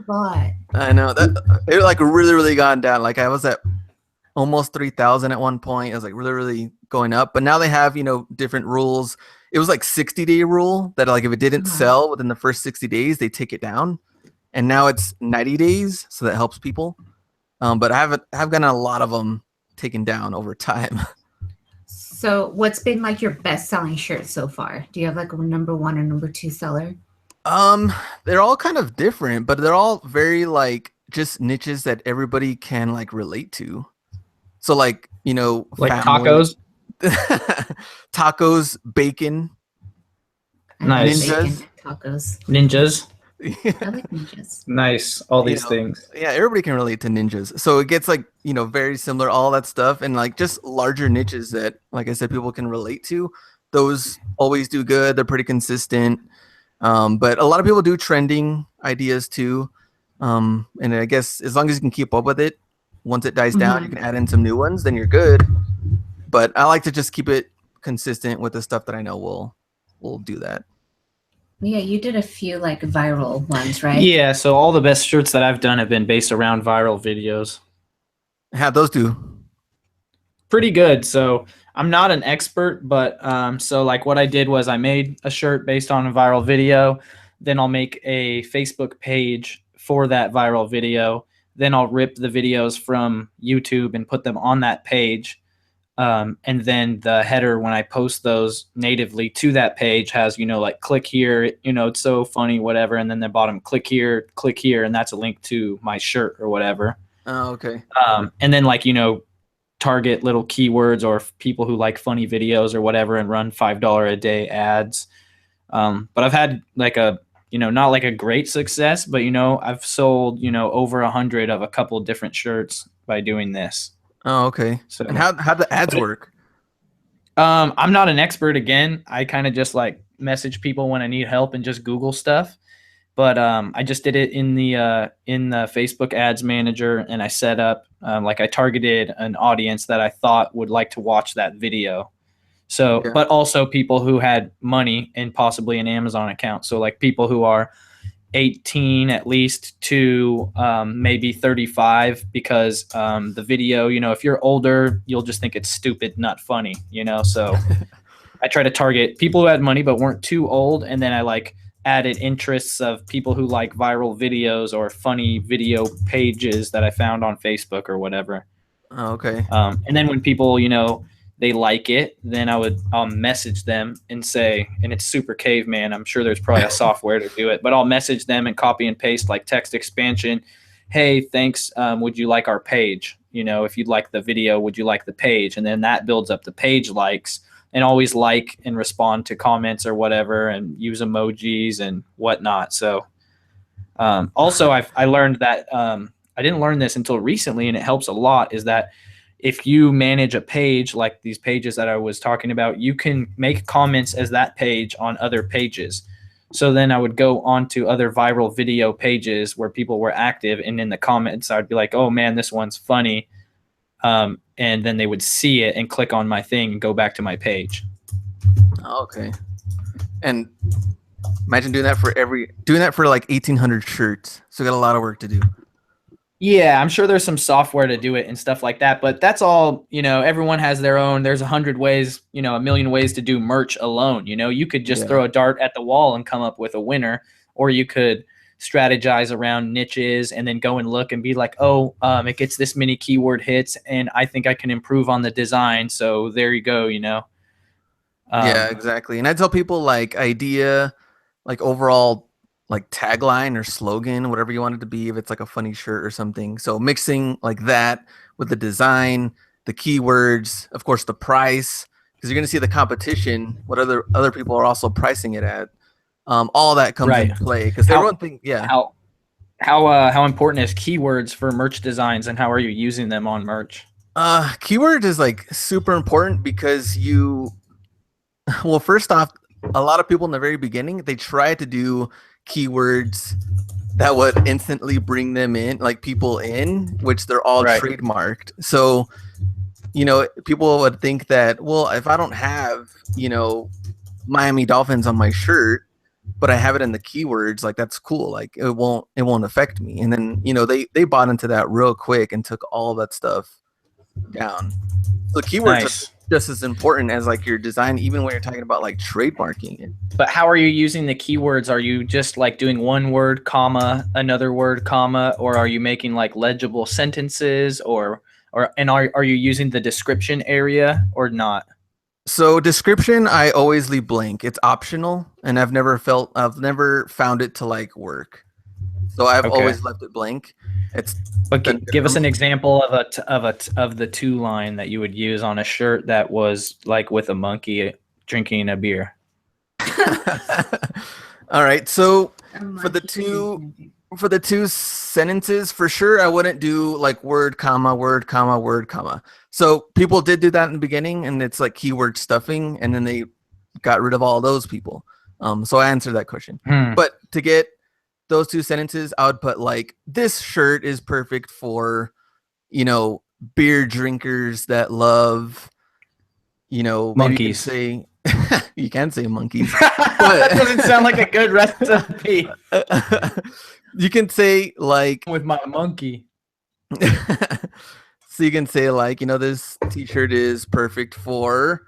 Speaker 3: What?
Speaker 2: I know that it like really gone down. Like I was at almost 3,000 at one point. It was like really going up, but now they have different rules. It was like 60-day rule that like if it didn't sell within the first 60 days, they take it down, and now it's 90 days, so that helps people. But I've gotten a lot of them taken down over time.
Speaker 3: So what's been like your best selling shirt so far? Do you have like a number 1 or number 2 seller?
Speaker 2: They're all kind of different, but they're all very like just niches that everybody can like relate to. So like,
Speaker 1: like tacos,
Speaker 2: tacos, bacon,
Speaker 1: nice,
Speaker 3: ninjas, tacos,
Speaker 1: ninjas.
Speaker 3: I like ninjas.
Speaker 1: Nice. All these things.
Speaker 2: Yeah, everybody can relate to ninjas. So it gets like, very similar, all that stuff, and like just larger niches that, like I said, people can relate to. Those always do good. They're pretty consistent. But a lot of people do trending ideas too. And I guess as long as you can keep up with it, once it dies down, you can add in some new ones, then you're good. But I like to just keep it consistent with the stuff that I know will do that.
Speaker 3: Yeah, you did a few like viral ones, right?
Speaker 1: Yeah, so all the best shirts that I've done have been based around viral videos.
Speaker 2: How'd those do?
Speaker 1: Pretty good. So I'm not an expert, but so like what I did was I made a shirt based on a viral video. Then I'll make a Facebook page for that viral video. Then I'll rip the videos from YouTube and put them on that page. And then the header, when I post those natively to that page, has, like click here, it's so funny, whatever. And then the bottom, click here, and that's a link to my shirt or whatever.
Speaker 2: Oh, okay.
Speaker 1: And then like, target little keywords or people who like funny videos or whatever and run $5 a day ads. But I've had like a, not like a great success, but I've sold, over 100 of a couple of different shirts by doing this.
Speaker 2: Oh, okay.
Speaker 1: So,
Speaker 2: and how the ads work?
Speaker 1: I'm not an expert. Again, I kind of just like message people when I need help and just Google stuff. But I just did it in the Facebook Ads Manager, and I set up like I targeted an audience that I thought would like to watch that video. So,
Speaker 2: Yeah.
Speaker 1: but also people who had money and possibly an Amazon account. So like people who are 18 at least to maybe 35, because the video, if you're older, you'll just think it's stupid, not funny, So I try to target people who had money but weren't too old, and then I like added interests of people who like viral videos or funny video pages that I found on Facebook or whatever.
Speaker 2: Oh, okay.
Speaker 1: And then when people, they like it, then I'll message them and say, and it's super caveman. I'm sure there's probably a software to do it, but I'll message them and copy and paste like text expansion. Hey, thanks. Would you like our page? If you'd like the video, would you like the page? And then that builds up the page likes, and always like and respond to comments or whatever, and use emojis and whatnot. So also I learned that I didn't learn this until recently, and it helps a lot, is that if you manage a page like these pages that I was talking about, you can make comments as that page on other pages. So then I would go on to other viral video pages where people were active, and in the comments I'd be like, oh man, this one's funny. And then they would see it and click on my thing and go back to my page.
Speaker 2: Okay. And imagine doing that for like 1,800 shirts. So we got a lot of work to do.
Speaker 1: Yeah, I'm sure there's some software to do it and stuff like that, but that's all, everyone has their own. There's 100 ways, a million ways to do merch alone. You could just throw a dart at the wall and come up with a winner, or you could strategize around niches and then go and look and be like, oh, it gets this many keyword hits and I think I can improve on the design. So there you go,
Speaker 2: Yeah, exactly. And I tell people like idea, like overall like tagline or slogan, whatever you want it to be, if it's like a funny shirt or something. So mixing like that with the design, the keywords, of course, the price, because you're going to see the competition, what other people are also pricing it at. All that comes into play, because everyone thinks,
Speaker 1: How important is keywords for merch designs, and how are you using them on merch?
Speaker 2: Keyword is like super important because well, first off, a lot of people in the very beginning, they try to do keywords that would instantly bring them in, like people in, which they're all trademarked. So, people would think that, well, if I don't have, Miami Dolphins on my shirt, but I have it in the keywords, like that's cool. Like it won't affect me. And then, they bought into that real quick and took all that stuff down. So keywords are just as important as like your design, even when you're talking about like trademarking it.
Speaker 1: But how are you using the keywords? Are you just like doing one word, comma, another word, comma, or are you making like legible sentences, or are you using the description area or not?
Speaker 2: So description, I always leave blank. It's optional, and I've never found it to like work. So I've always left it blank.
Speaker 1: But give us an example of the two line that you would use on a shirt that was like with a monkey drinking a beer.
Speaker 2: All right. So for the two sentences, for sure, I wouldn't do like word, comma, word, comma, word, comma. So people did do that in the beginning, and it's like keyword stuffing, and then they got rid of all those people. So I answered that question. But to get those two sentences, I would put like, this shirt is perfect for, beer drinkers that love,
Speaker 1: monkeys.
Speaker 2: Maybe you can say monkeys.
Speaker 1: That doesn't sound like a good recipe.
Speaker 2: You can say like,
Speaker 1: with my monkey.
Speaker 2: So you can say like, this t-shirt is perfect for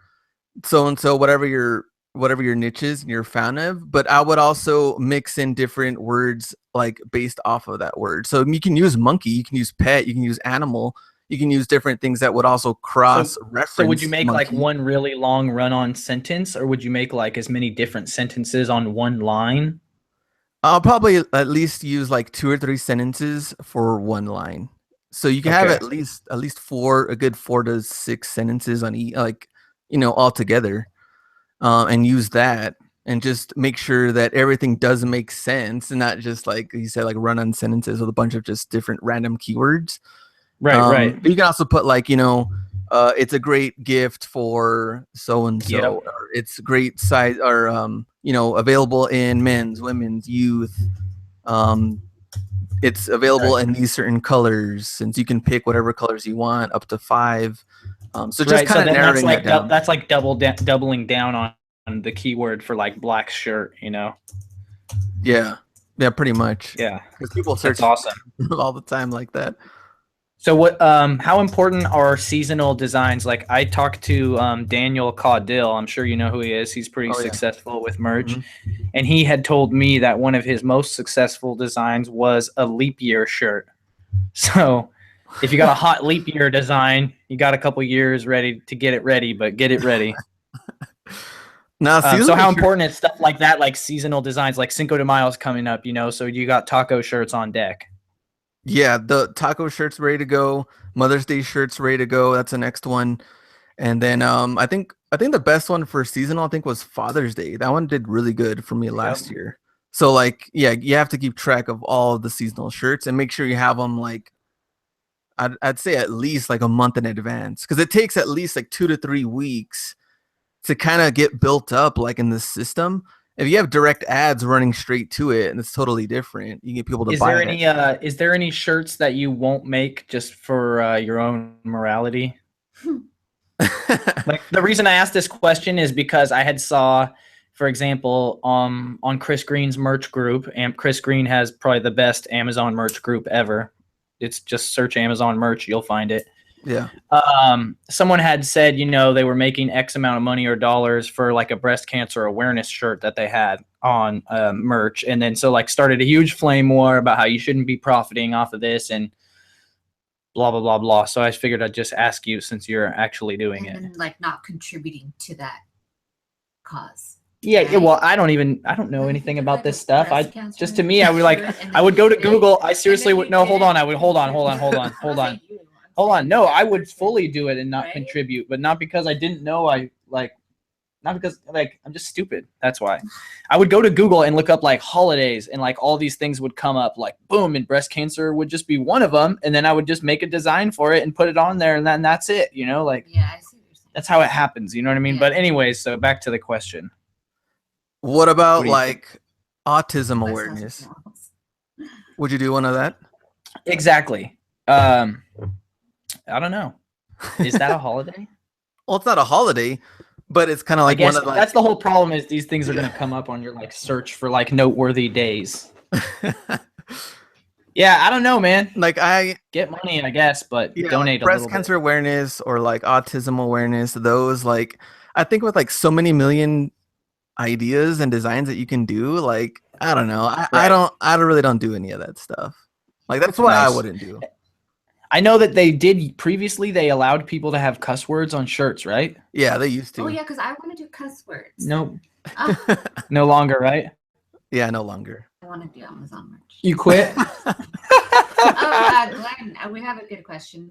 Speaker 2: so and so, whatever your niche is and you're fan of. But I would also mix in different words like based off of that word. So you can use monkey, you can use pet, you can use animal, you can use different things that would also cross reference.
Speaker 1: So would you make
Speaker 2: monkey.
Speaker 1: like one really long run-on sentence, or would you make like as many different sentences on one line?
Speaker 2: I'll probably at least use like 2 or 3 sentences for one line. So you can have at least a good 4 to 6 sentences on all together, and use that. and just make sure that everything does make sense and not just like you said, like run on sentences with a bunch of just different random keywords.
Speaker 1: Right.
Speaker 2: But you can also put like, it's a great gift for so and so,
Speaker 1: Yep.
Speaker 2: or it's great size, or available in men's, women's, youth. It's available in these certain colors, since you can pick whatever colors you want, up to 5. So just kind of narrowing that down.
Speaker 1: That's like doubling down on the keyword for like black shirt,
Speaker 2: Yeah, pretty much.
Speaker 1: Yeah,
Speaker 2: because people search
Speaker 1: awesome
Speaker 2: all the time like that.
Speaker 1: So what? How important are seasonal designs? Like I talked to Daniel Caudill. I'm sure you know who he is. He's pretty successful with merch, and he had told me that one of his most successful designs was a leap year shirt. So if you got a hot leap year design, you got a couple years ready to get it ready, but get it ready.
Speaker 2: Now,
Speaker 1: so how important is stuff like that, like seasonal designs, like Cinco de Mayo's coming up, so you got taco shirts on deck.
Speaker 2: Yeah, the taco shirt's ready to go. Mother's Day shirt's ready to go. That's the next one. And then I think the best one for seasonal was Father's Day. That one did really good for me last year. So like, yeah, you have to keep track of all of the seasonal shirts and make sure you have them like I'd say at least like a month in advance, because it takes at least like 2 to 3 weeks to kind of get built up like in the system. If you have direct ads running straight to it, and it's totally different, you get people to buy it.
Speaker 1: Is there any shirts that you won't make just for your own morality? Like the reason I asked this question is because I had saw, for example, on Chris Green's merch group, and Chris Green has probably the best Amazon merch group ever. It's just search Amazon merch, you'll find it.
Speaker 2: Yeah.
Speaker 1: Someone had said, they were making X amount of money or dollars for like a breast cancer awareness shirt that they had on merch. And then so like started a huge flame war about how you shouldn't be profiting off of this and blah, blah, blah, blah. So I figured I'd just ask you, since you're actually doing it.
Speaker 3: And like not contributing to that cause.
Speaker 1: Yeah, right? Well, I don't know anything about this stuff. To me, I would go to Google. I seriously would, no, hold on. Hold on. No, I would fully do it and not contribute, but not because I didn't know. Not because I'm just stupid. That's why. I would go to Google and look up like holidays, and like all these things would come up, like boom, and breast cancer would just be one of them. And then I would just make a design for it and put it on there, and then that's it.
Speaker 3: Yeah, I see what you're saying.
Speaker 1: That's how it happens. You know what I mean? Yeah. But anyways, so back to the question.
Speaker 2: What about like autism awareness? Would you do one of that?
Speaker 1: Exactly. I don't know. Is that a holiday?
Speaker 2: Well, it's not a holiday, but it's kind of like one of
Speaker 1: that's the whole problem, is these things are going to come up on your like search for like noteworthy days. Yeah, I don't know, man.
Speaker 2: Like I
Speaker 1: get money, I guess, but donate a
Speaker 2: breast cancer awareness or like autism awareness. Those like I think with like so many million ideas and designs that you can do, like I don't know. I really don't do any of that stuff. Like that's what I wouldn't do.
Speaker 1: I know that they did previously. They allowed people to have cuss words on shirts, right?
Speaker 2: Yeah, they used to.
Speaker 3: Oh yeah, because I want to do cuss words.
Speaker 1: No, no longer, right?
Speaker 2: Yeah, no longer.
Speaker 3: I want to do Amazon merch.
Speaker 1: You quit?
Speaker 3: Glenn, we have a good question.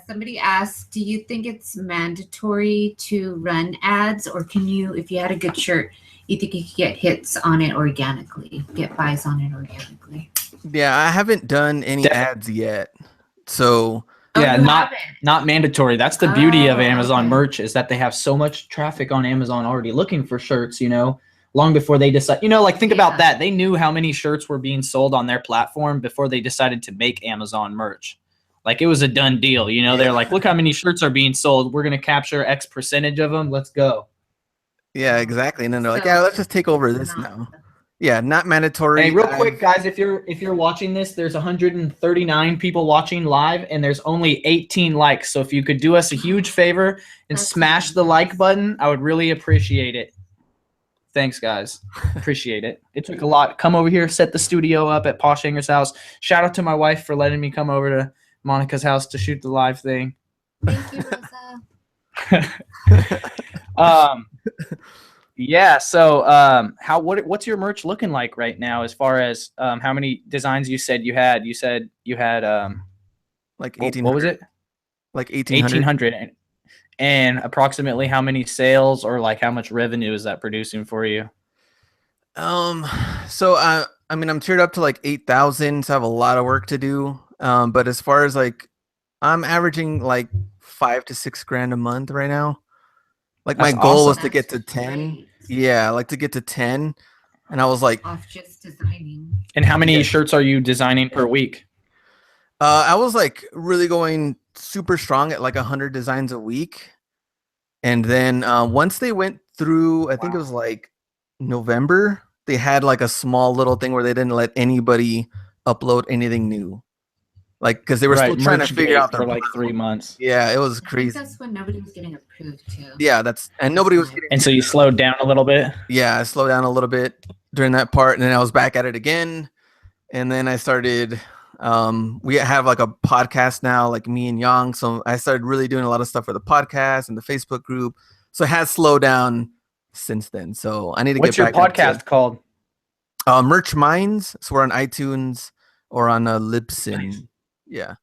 Speaker 3: Somebody asked, do you think it's mandatory to run ads, or can you, if you had a good shirt, you think you could get hits on it organically, get buys on it organically?
Speaker 2: Yeah, I haven't done any ads yet. So
Speaker 1: yeah, not mandatory. That's the beauty of Amazon merch, is that they have so much traffic on Amazon already looking for shirts, long before they decide, like think about that. They knew how many shirts were being sold on their platform before they decided to make Amazon merch. Like it was a done deal, They're like, look how many shirts are being sold. We're going to capture X percentage of them. Let's go.
Speaker 2: Yeah, exactly. And then they're like, yeah, let's just take over this now. Yeah, not mandatory.
Speaker 1: Hey, real quick, guys, if you're watching this, there's 139 people watching live, and there's only 18 likes. So if you could do us a huge favor and smash the like button, I would really appreciate it. Thanks, guys. Appreciate it. It took a lot. Come over here, set the studio up at Posh Hanger's house. Shout out to my wife for letting me come over to Monica's house to shoot the live thing.
Speaker 3: Thank you,
Speaker 1: Rosa. Yeah. So, what's your merch looking like right now, as far as how many designs you said you had? You said you had
Speaker 2: like 1800.
Speaker 1: What was it?
Speaker 2: Like 1800.
Speaker 1: And approximately how many sales or like how much revenue is that producing for you?
Speaker 2: So I mean, I'm tiered up to like 8,000, so I have a lot of work to do. But as far as like, I'm averaging like 5 to 6 grand a month right now. Like my
Speaker 1: That's
Speaker 2: goal was
Speaker 1: awesome.
Speaker 2: to get to
Speaker 3: That's
Speaker 2: 10.
Speaker 3: great.
Speaker 2: Yeah, like to get to 10. And I was like,
Speaker 3: Off just designing.
Speaker 1: And how many
Speaker 2: Yeah.
Speaker 1: shirts are you designing per week?
Speaker 2: I was like really going super strong at like 100 designs a week. And then once they went through, I think it was like November, they had like a small little thing where they didn't let anybody upload anything new. Like, because they were still trying to figure out their
Speaker 1: for like 3 months.
Speaker 2: Yeah, it was
Speaker 3: I think
Speaker 2: crazy.
Speaker 3: that's when nobody was getting approved too.
Speaker 2: Yeah, and nobody was
Speaker 3: That's
Speaker 2: getting.
Speaker 1: And so you slowed down a little bit.
Speaker 2: Yeah, I slowed down a little bit during that part, and then I was back at it again. And then I started. We have like a podcast now, like me and Yang. So I started really doing a lot of stuff for the podcast and the Facebook group. So it has slowed down since then. So I need to
Speaker 1: What's
Speaker 2: get
Speaker 1: your
Speaker 2: back
Speaker 1: podcast called?
Speaker 2: Merch Minds. So we're on iTunes or on Libsyn. Yeah.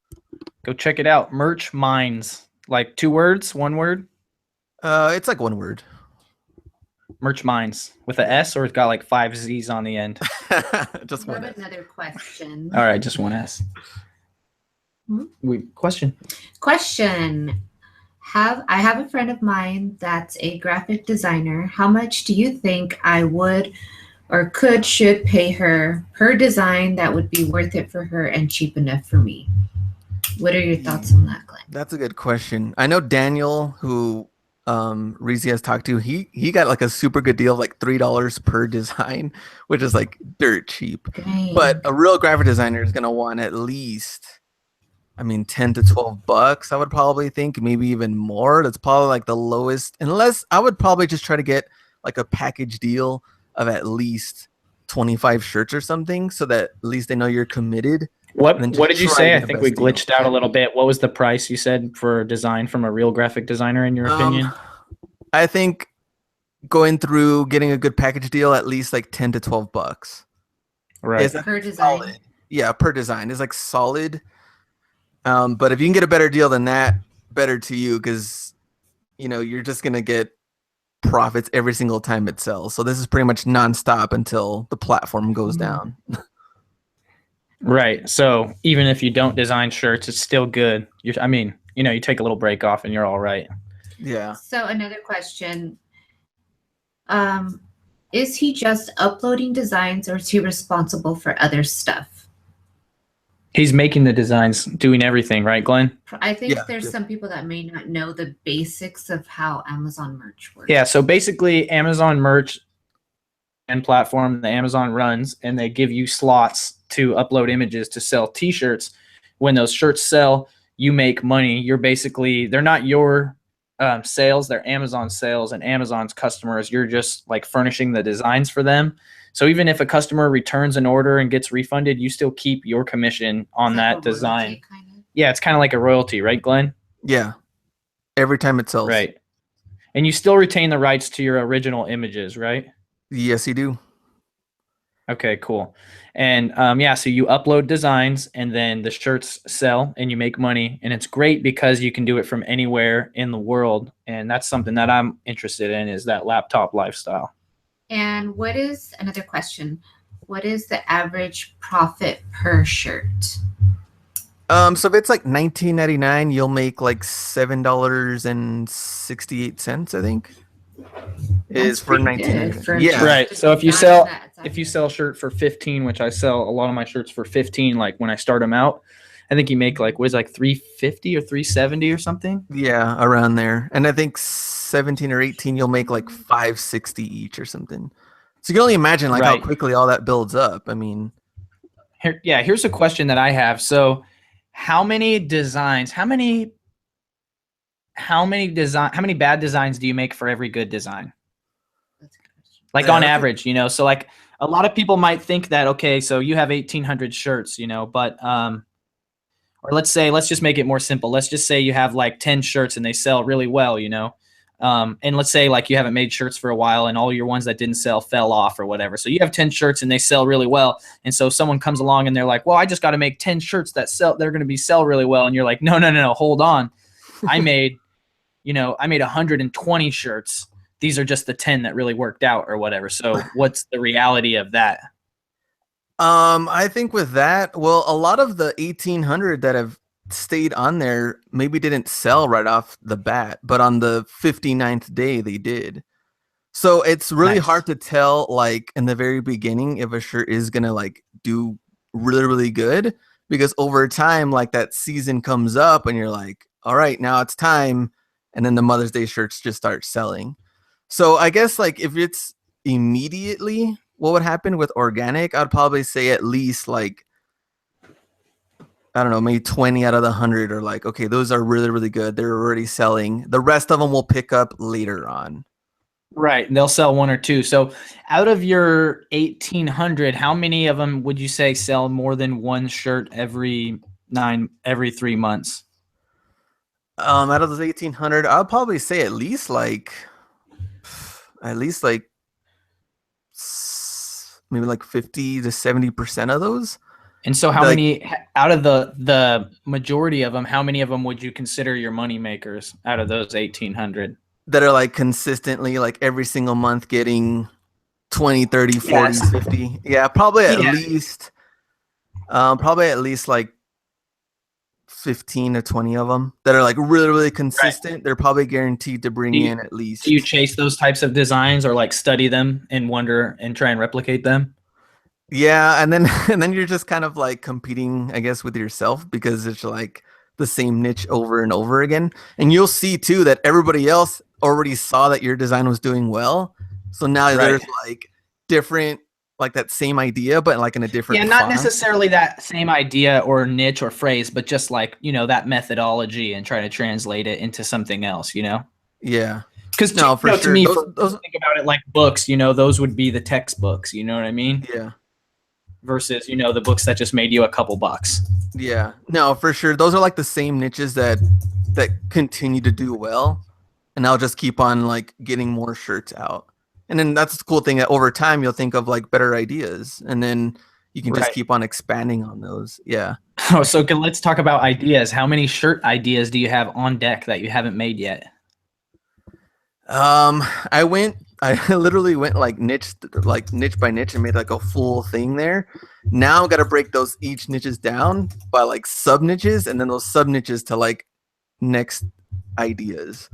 Speaker 1: Go check it out. Merch Minds. Like 2 words, 1 word?
Speaker 2: It's like 1 word.
Speaker 1: Merch Minds with a S, or it's got like 5 Z's on the end?
Speaker 2: Just
Speaker 3: We
Speaker 2: one.
Speaker 3: have another question.
Speaker 1: All right, just 1 S. Question.
Speaker 3: I have a friend of mine that's a graphic designer. How much do you think I would or should pay her per design that would be worth it for her and cheap enough for me? What are your thoughts on that, Glenn?
Speaker 2: That's a good question. I know Daniel, who Reezy has talked to, he got like a super good deal of like $3 per design, which is like dirt cheap.
Speaker 3: Dang.
Speaker 2: But a real graphic designer is gonna want at least, I mean, 10 to 12 bucks, I would probably think, maybe even more. That's probably like the lowest, unless I would probably just try to get like a package deal of at least 25 shirts or something, so that at least they know you're committed.
Speaker 1: What
Speaker 2: And then
Speaker 1: What
Speaker 2: just
Speaker 1: did you
Speaker 2: try
Speaker 1: say?
Speaker 2: to
Speaker 1: I
Speaker 2: get the
Speaker 1: think we
Speaker 2: best deal.
Speaker 1: glitched out a little bit. What was the price you said for design from a real graphic designer, in your opinion?
Speaker 2: I think going through getting a good package deal, at least like 10 to 12 bucks.
Speaker 1: Right.
Speaker 2: Is
Speaker 3: Per design.
Speaker 2: solid. Yeah, per design is like solid. But if you can get a better deal than that, better to you, because you're just gonna get profits every single time it sells. So this is pretty much nonstop until the platform goes down.
Speaker 1: Right. So even if you don't design shirts, it's still good. You take a little break off and you're all right.
Speaker 2: Yeah.
Speaker 3: So another question. Is he just uploading designs, or is he responsible for other stuff?
Speaker 1: He's making the designs, doing everything, right, Glenn?
Speaker 3: I think
Speaker 2: Yeah.
Speaker 3: there's some people that may not know the basics of how Amazon merch works.
Speaker 1: Yeah. So basically, Amazon merch and platform the Amazon runs, and they give you slots to upload images to sell T-shirts. When those shirts sell, you make money. They're not your sales, they're Amazon sales and Amazon's customers. You're just like furnishing the designs for them. So even if a customer returns an order and gets refunded, you still keep your commission on
Speaker 3: It's like
Speaker 1: that
Speaker 3: a royalty,
Speaker 1: design.
Speaker 3: kind of.
Speaker 1: Yeah, it's kind of like a royalty, right, Glenn?
Speaker 2: Yeah. Every time it sells.
Speaker 1: Right. And you still retain the rights to your original images, right?
Speaker 2: Yes, you do.
Speaker 1: Okay, cool. And so you upload designs, and then the shirts sell and you make money. And it's great because you can do it from anywhere in the world. And that's something that I'm interested in, is that laptop lifestyle.
Speaker 3: And what is another question? What is the average profit per shirt?
Speaker 2: So if it's like $19.99, you'll make like $7.68, I think. Is for $19.99. Yeah.
Speaker 1: Right. So if you sell a shirt for 15, which I sell a lot of my shirts for 15, like when I start them out, I think you make like $350 or $370 or something.
Speaker 2: Yeah, around there. And I think 17 or 18, you'll make like $560 each or something. So you can only imagine like how quickly all that builds up. I mean,
Speaker 1: here's a question that I have. So how many bad designs do you make for every good design? Like on average, so like a lot of people might think that, okay, so you have 1,800 shirts, but, or let's just make it more simple. Let's just say you have like 10 shirts and they sell really well, and let's say like you haven't made shirts for a while and all your ones that didn't sell fell off or whatever. So you have 10 shirts and they sell really well. And so someone comes along and they're like, well, I just got to make 10 shirts that they're going to sell really well. And you're like, no, hold on. I made I made 120 shirts. These are just the 10 that really worked out or whatever. So what's the reality of that?
Speaker 2: I think with that, well, a lot of the 1800 that have stayed on there maybe didn't sell right off the bat, but on the 59th day they did. So it's really
Speaker 1: Nice.
Speaker 2: hard to tell, like in the very beginning, if a shirt is gonna like do really, really good, because over time, like that season comes up and you're like, all right, now it's time. And then the Mother's Day shirts just start selling. So I guess like if it's immediately, what would happen with organic? I'd probably say at least like, I don't know, maybe 20 out of the 100 are like, okay, those are really, really good. They're already selling. The rest of them will pick up later on.
Speaker 1: Right. And they'll sell one or two. So out of your 1,800, how many of them would you say sell more than one shirt every 3 months?
Speaker 2: Out of those 1,800, I'll probably say at least like maybe like 50 to 70% of those.
Speaker 1: And so how many out of the majority of them, how many of them would you consider your money makers out of those 1,800?
Speaker 2: That are like consistently like every single month getting 20, 30, 40,
Speaker 1: Yes.
Speaker 2: 50. Yeah, probably at least like 15 to 20 of them that are like really, really consistent. Right. They're probably guaranteed to bring in at least.
Speaker 1: Do you chase those types of designs or like study them and wonder and try and replicate them?
Speaker 2: Yeah, and then you're just kind of like competing, I guess, with yourself, because it's like the same niche over and over again. And you'll see too that everybody else already saw that your design was doing well. So now there's like different, like that same idea, but like in a different
Speaker 1: not
Speaker 2: font.
Speaker 1: necessarily that same idea or niche or phrase, but just like, that methodology and try to translate it into something else,
Speaker 2: Yeah.
Speaker 1: Because
Speaker 2: no, for sure.
Speaker 1: To me, those think about it like books, those would be the textbooks, you know what I mean?
Speaker 2: Yeah.
Speaker 1: Versus, the books that just made you a couple bucks.
Speaker 2: Yeah. No, for sure. Those are like the same niches that continue to do well. And I'll just keep on like getting more shirts out. And then that's the cool thing, that over time you'll think of like better ideas, and then you can just keep on expanding on those. Yeah.
Speaker 1: Oh, so let's talk about ideas. How many shirt ideas do you have on deck that you haven't made yet?
Speaker 2: I literally went like niche by niche and made like a full thing there. Now I've got to break those each niches down by like sub niches, and then those sub niches to like next ideas.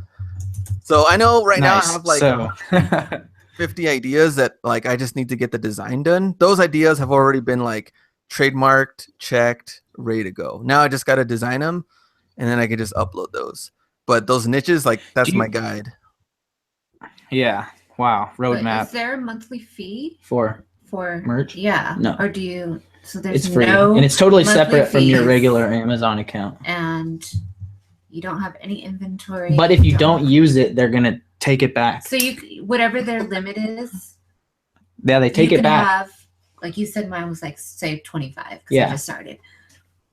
Speaker 2: So I know right now I have like 50 ideas that like I just need to get the design done. Those ideas have already been like trademarked, checked, ready to go. Now I just got to design them, and then I can just upload those. But those niches, like that's my guide.
Speaker 1: Yeah. Wow. Roadmap.
Speaker 3: Is there a monthly fee
Speaker 1: for
Speaker 3: merch? Yeah.
Speaker 1: No.
Speaker 3: Or do you? So there's
Speaker 1: it's free,
Speaker 3: no
Speaker 1: and it's totally separate
Speaker 3: fees,
Speaker 1: from your regular Amazon account.
Speaker 3: And you don't have any inventory.
Speaker 1: But if you don't use it, they're gonna take it back.
Speaker 3: So you, whatever their limit is.
Speaker 1: Yeah, they take it back.
Speaker 3: Have, like you said, mine was like say 25. Yeah. I just started.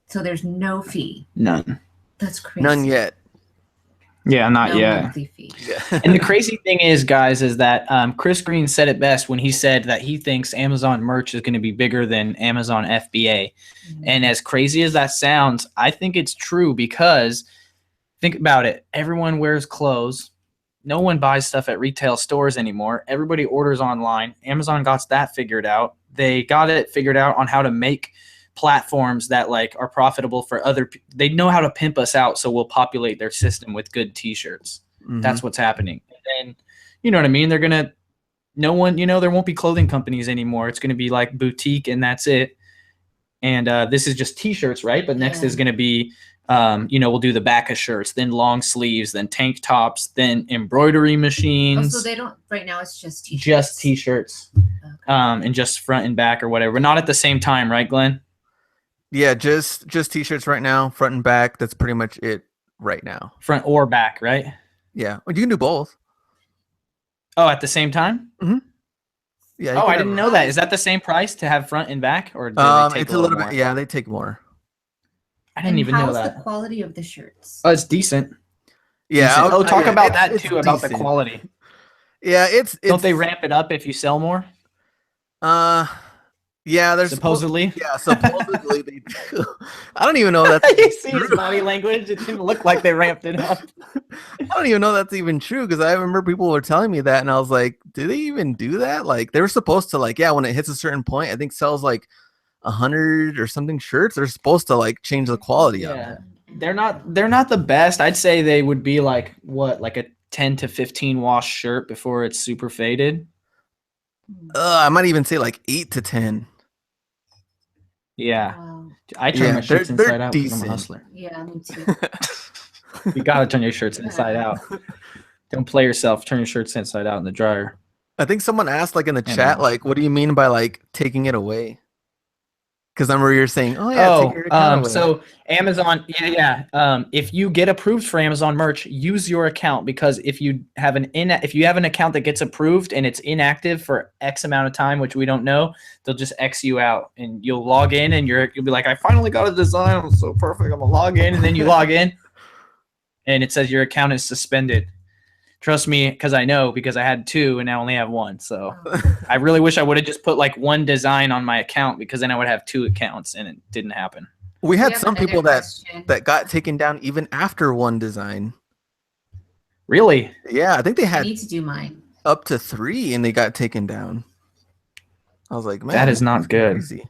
Speaker 3: So there's no fee.
Speaker 1: None.
Speaker 3: That's crazy.
Speaker 2: None yet.
Speaker 1: Yeah, not yet.
Speaker 2: Yeah.
Speaker 1: And the crazy thing is, guys, is that Chris Green said it best when he said that he thinks Amazon merch is going to be bigger than Amazon FBA. Mm-hmm. And as crazy as that sounds, I think it's true, because think about it. Everyone wears clothes. No one buys stuff at retail stores anymore. Everybody orders online. Amazon got that figured out. They got it figured out on how to make platforms that like are profitable for other people. They know how to pimp us out, so we'll populate their system with good t-shirts. Mm-hmm. That's what's happening. And you know what I mean? They're gonna, no one, there won't be clothing companies anymore. It's gonna be like boutique, and that's it. And this is just t-shirts, right? But next is gonna be we'll do the back of shirts, then long sleeves, then tank tops, then embroidery machines.
Speaker 3: Oh, so they don't, right now it's just t-shirts.
Speaker 1: Just t-shirts. Okay. And just front and back or whatever, but not at the same time, right, Glenn?
Speaker 2: Yeah, just t-shirts right now, front and back. That's pretty much it right now.
Speaker 1: Front or back, right?
Speaker 2: Yeah. Well, you can do both.
Speaker 1: Oh, at the same time?
Speaker 2: Mm-hmm. Yeah.
Speaker 1: Oh, I didn't know that. Is that the same price to have front and back, or do they take
Speaker 2: it's a little bit? Yeah, they take more.
Speaker 1: I didn't even know that.
Speaker 3: How's the quality of the shirts?
Speaker 1: Oh, it's decent.
Speaker 2: Yeah.
Speaker 1: Decent. Talk about that too, about the quality.
Speaker 2: Yeah, it's.
Speaker 1: Don't they ramp it up if you sell more?
Speaker 2: Yeah, they're
Speaker 1: supposedly.
Speaker 2: Yeah, supposedly they do. I don't even know that's
Speaker 1: You see his body language. It didn't look like they ramped it up.
Speaker 2: I don't even know that's even true because I remember people were telling me that, and I was like, do they even do that? Like, they were supposed to, like, yeah, when it hits a certain point, I think sells like 100 or something shirts. They're supposed to like change the quality on it.
Speaker 1: They're not the best. I'd say they would be like what, like a 10 to 15 wash shirt before it's super faded.
Speaker 2: I might even say like 8 to 10.
Speaker 1: Yeah.
Speaker 3: Wow.
Speaker 1: I turn my shirts inside out because I'm a
Speaker 2: decent.
Speaker 1: hustler.
Speaker 3: Yeah, me too.
Speaker 1: You gotta turn your shirts inside out. Don't play yourself. Turn your shirts inside out in the dryer.
Speaker 2: I think someone asked like in the chat, like, what do you mean by like taking it away? Because I remember you're saying, oh yeah, take your account away.
Speaker 1: So Amazon, if you get approved for Amazon merch, use your account, because if you have an account that gets approved and it's inactive for X amount of time, which we don't know, they'll just X you out, and you'll log in and you'll be like, I finally got a design. I'm so perfect. I'm gonna log in, and then you log in, and it says your account is suspended. Trust me, because I know, because I had 2 and I only have 1. So I really wish I would have just put like 1 design on my account, because then I would have 2 accounts, and it didn't happen.
Speaker 2: We had some people that got taken down even after 1 design.
Speaker 1: Really?
Speaker 2: Yeah, I think they had
Speaker 3: I need to do mine.
Speaker 2: up to 3 and they got taken down. I was like, man,
Speaker 1: that is not good.
Speaker 2: Crazy.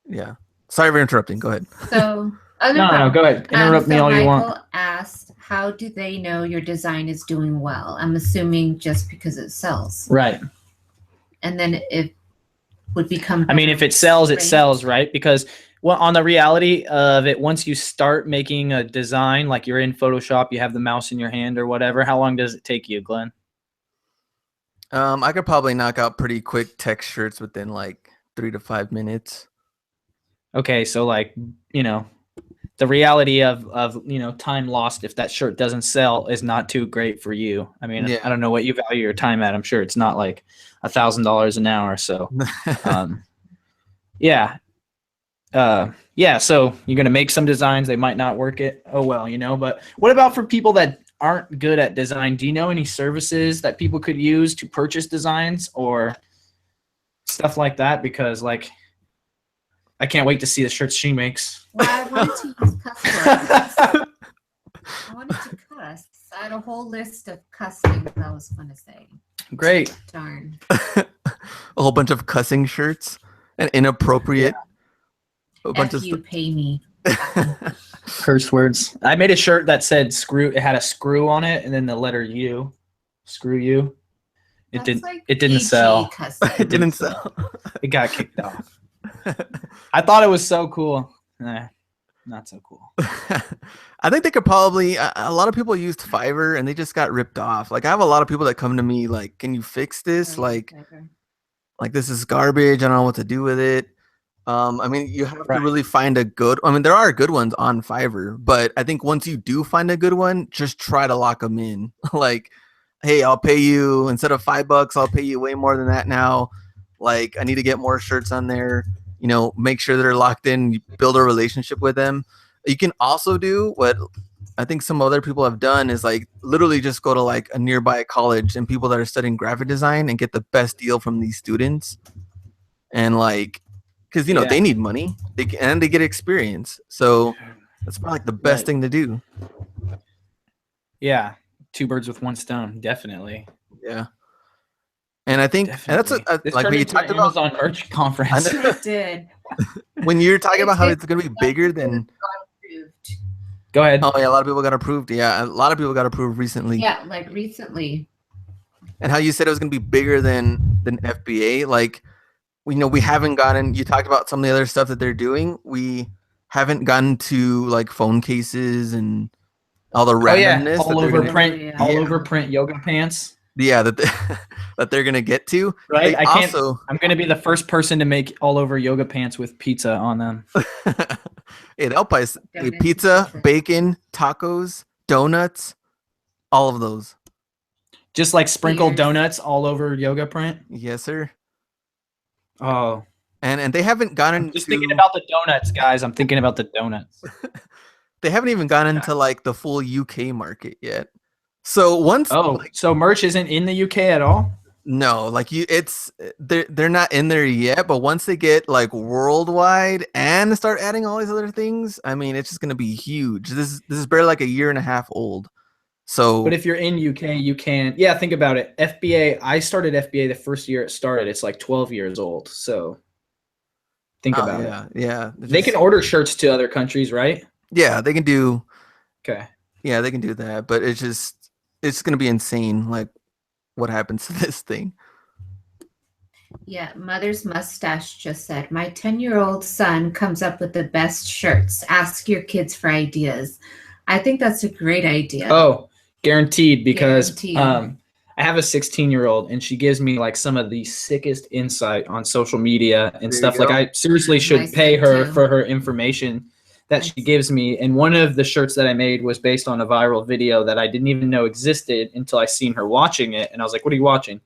Speaker 2: Yeah. Sorry for interrupting. Go ahead.
Speaker 3: So
Speaker 1: no, go ahead. Interrupt me all you want.
Speaker 3: Michael asked, how do they know your design is doing well? I'm assuming just because it sells.
Speaker 1: Right.
Speaker 3: And then it would become...
Speaker 1: I mean, if it sells, it sells, right? Because on the reality of it, once you start making a design, like you're in Photoshop, you have the mouse in your hand or whatever, how long does it take you, Glenn?
Speaker 2: I could probably knock out pretty quick text shirts within like 3 to 5 minutes.
Speaker 1: Okay, so like, the reality of time lost if that shirt doesn't sell is not too great for you. I mean, I don't know what you value your time at. I'm sure it's not like $1,000 an hour. So, so you're gonna make some designs. They might not work it. Oh well, But what about for people that aren't good at design? Do you know any services that people could use to purchase designs or stuff like that? Because like, I can't wait to see the shirts she makes.
Speaker 3: Well, I wanted to use custom. I wanted to cuss. I had a whole list of cuss things I was going to say.
Speaker 1: Great.
Speaker 3: Darn.
Speaker 2: A whole bunch of cussing shirts and inappropriate. A bunch of
Speaker 3: you pay me.
Speaker 1: Curse words. I made a shirt that said screw. It had a screw on it and then the letter U. Screw you. It didn't.
Speaker 3: Like
Speaker 1: it didn't sell.
Speaker 2: It didn't sell.
Speaker 1: It got kicked off. I thought it was so cool. Not so cool.
Speaker 2: I think they could probably, a lot of people used Fiverr and they just got ripped off. Like I have a lot of people that come to me like, can you fix this? Like this is garbage. I don't know what to do with it. I mean, you have to really find a good, I mean, there are good ones on Fiverr, but I think once you do find a good one, just try to lock them in. Like, hey, I'll pay you instead of $5, I'll pay you way more than that now. Like I need to get more shirts on there. Make sure they're locked in, you build a relationship with them. You can also do what I think some other people have done is like literally just go to like a nearby college and people that are studying graphic design and get the best deal from these students. And like, because, they need money and they get experience. So that's probably like the best thing to do.
Speaker 1: Yeah. 2 birds with 1 stone. Definitely.
Speaker 2: Yeah. And I think and that's like when you talked about
Speaker 1: Amazon merch conference.
Speaker 3: It did.
Speaker 2: When you're talking about how it's going to be bigger than.
Speaker 1: Go ahead.
Speaker 2: Oh yeah, a lot of people got approved. Yeah, a lot of people got approved recently.
Speaker 3: Yeah, like recently.
Speaker 2: And how you said it was going to be bigger than FBA. Like, we haven't gotten. You talked about some of the other stuff that they're doing. We haven't gotten to like phone cases and all the randomness.
Speaker 1: All over print yoga pants.
Speaker 2: Yeah, that they're gonna get to.
Speaker 1: Right. I'm gonna be the first person to make all over yoga pants with pizza on them.
Speaker 2: Hey, they'll buy pizza, bacon, tacos, donuts, all of those.
Speaker 1: Just like sprinkled donuts all over yoga print.
Speaker 2: Yes, sir.
Speaker 1: Oh.
Speaker 2: And they haven't gotten.
Speaker 1: Just thinking about the donuts, guys. I'm thinking about the donuts.
Speaker 2: They haven't even gotten into like the full UK market yet. So once
Speaker 1: so merch isn't in the UK at all?
Speaker 2: No, like they're not in there yet, but once they get like worldwide and start adding all these other things, I mean, it's just gonna be huge. This is barely like a year and a half old. So,
Speaker 1: But if you're in UK, you can. Yeah, think about it. FBA. I started FBA the first year it started. It's like 12 years old. So think about
Speaker 2: yeah,
Speaker 1: it.
Speaker 2: yeah,
Speaker 1: They can order shirts to other countries, right?
Speaker 2: yeah, they can do.
Speaker 1: Okay.
Speaker 2: Yeah, they can do that, but it's gonna be insane. Like what happens to this thing?
Speaker 3: Yeah, Mother's Mustache just said, my 10-year-old son comes up with the best shirts. Ask your kids for ideas. I think that's a great idea.
Speaker 1: Oh, guaranteed, because
Speaker 3: Guaranteed.
Speaker 1: I have a 16-year-old and she gives me like some of the sickest insight on social media and
Speaker 2: There you
Speaker 1: stuff. Like
Speaker 2: go.
Speaker 1: I seriously should
Speaker 3: My
Speaker 1: pay
Speaker 3: son
Speaker 1: her
Speaker 3: too.
Speaker 1: for her information that she gives me. And one of the shirts that I made was based on a viral video that I didn't even know existed until I seen her watching it. And I was like, what are you watching?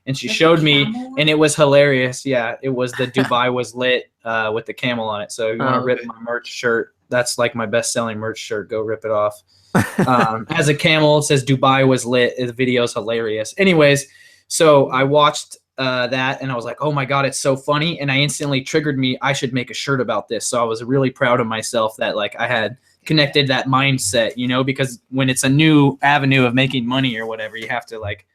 Speaker 1: And she
Speaker 3: Like
Speaker 1: showed
Speaker 3: the
Speaker 1: me,
Speaker 3: camel one?
Speaker 1: and it was hilarious. Yeah, it was the Dubai was lit with the camel on it. So if you want to rip
Speaker 2: okay.
Speaker 1: my merch shirt, that's like my best-selling merch shirt. Go rip it off. As a camel, it says Dubai was lit. The video is hilarious. Anyways, so I watched that and I was like, oh my God, it's so funny. And I instantly triggered me. I should make a shirt about this. So I was really proud of myself that like I had connected that mindset, you know, because when it's a new avenue of making money or whatever, you have to like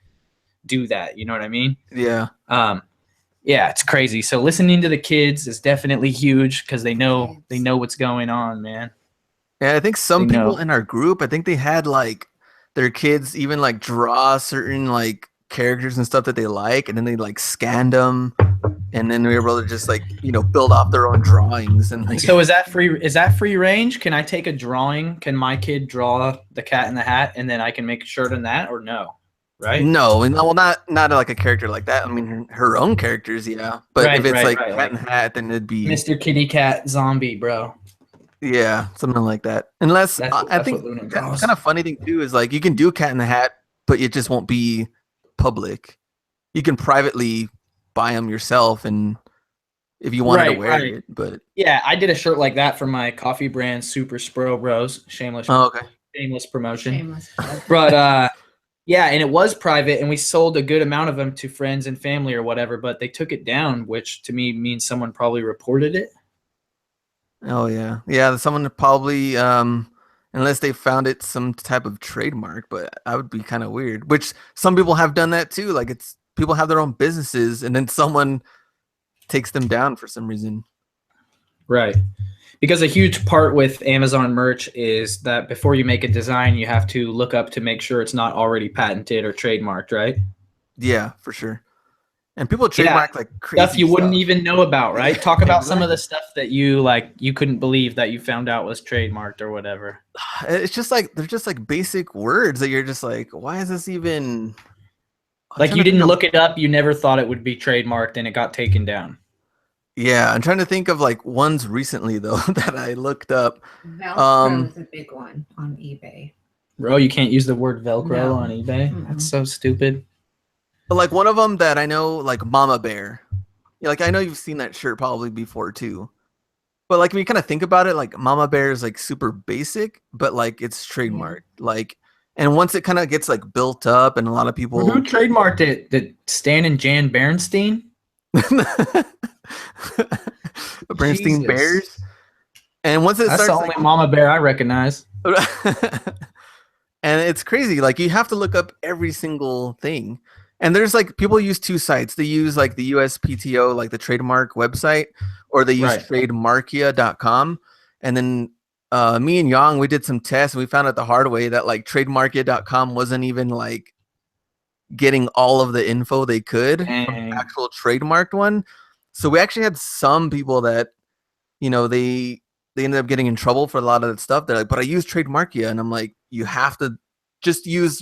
Speaker 1: do that. You know what I mean?
Speaker 2: Yeah.
Speaker 1: Yeah, it's crazy. So listening to the kids is definitely huge because they know what's going on, man.
Speaker 2: Yeah, I think some
Speaker 1: They
Speaker 2: people
Speaker 1: know.
Speaker 2: in our group, I think they had like their kids even like draw certain like characters and stuff that they like, and then they like scanned them, and then we were able to just like build off their own drawings and like.
Speaker 1: So is that free? Is that free range? Can I take a drawing? Can my kid draw the Cat in the Hat, and then I can make a shirt in that, or no? Right?
Speaker 2: No, well, not like a character like that. I mean, her own characters, yeah. But if it's like Cat
Speaker 1: Like
Speaker 2: in the Hat, then it'd be
Speaker 1: Mr. Kitty Cat Zombie, bro.
Speaker 2: yeah, something like that. Unless I
Speaker 1: That's
Speaker 2: think
Speaker 1: what Luna
Speaker 2: kind
Speaker 1: draws.
Speaker 2: of funny thing too is like you can do Cat in the Hat, but it just won't be public. You can privately buy them yourself, and if you wanted to wear it, but
Speaker 1: Yeah, I did a shirt like that for my coffee brand, Super Spro Bros. Shameless
Speaker 2: okay.
Speaker 1: promotion.
Speaker 3: Shameless.
Speaker 1: But yeah, and it was private, and we sold a good amount of them to friends and family or whatever. But they took it down, which to me means someone probably reported it.
Speaker 2: Oh yeah, yeah. Someone probably unless they found it some type of trademark, but that would be kind of weird. Which some people have done that too. Like it's people have their own businesses, and then someone takes them down for some reason.
Speaker 1: Right. Because a huge part with Amazon merch is that before you make a design, you have to look up to make sure it's not already patented or trademarked, right?
Speaker 2: Yeah, for sure. And people trademark like crazy
Speaker 1: Stuff you wouldn't even know about, right? Talk about some of the stuff that you couldn't believe that you found out was trademarked or whatever.
Speaker 2: It's just like they're just like basic words that you're just like, why is this even
Speaker 1: like you didn't look it up, you never thought it would be trademarked and it got taken down.
Speaker 2: Yeah, I'm trying to think of like ones recently though that I looked up.
Speaker 3: Velcro is a big one on eBay.
Speaker 1: Bro, you can't use the word Velcro
Speaker 3: No.
Speaker 1: on eBay. That's so stupid.
Speaker 2: But like one of them that I know, like Mama Bear. Yeah, like I know you've seen that shirt probably before too. But like when you kind of think about it, like Mama Bear is like super basic, but like it's trademarked. Like, and once it kind of gets like built up, and a lot of people
Speaker 1: Who trademarked it? Did Stan and Jan Bernstein?
Speaker 2: Bernstein
Speaker 1: Jesus.
Speaker 2: Bears. And once it
Speaker 1: That's
Speaker 2: starts,
Speaker 1: the only Mama Bear I recognize.
Speaker 2: And it's crazy. Like you have to look up every single thing. And there's like people use two sites. They use like the USPTO, like the trademark website, or they use trademarkia.com. And then me and Yang, we did some tests and we found out the hard way that like trademarkia.com wasn't even like getting all of the info they could from the actual trademarked one. So we actually had some people that, they ended up getting in trouble for a lot of that stuff. They're like, but I use Trademarkia. And I'm like, you have to just use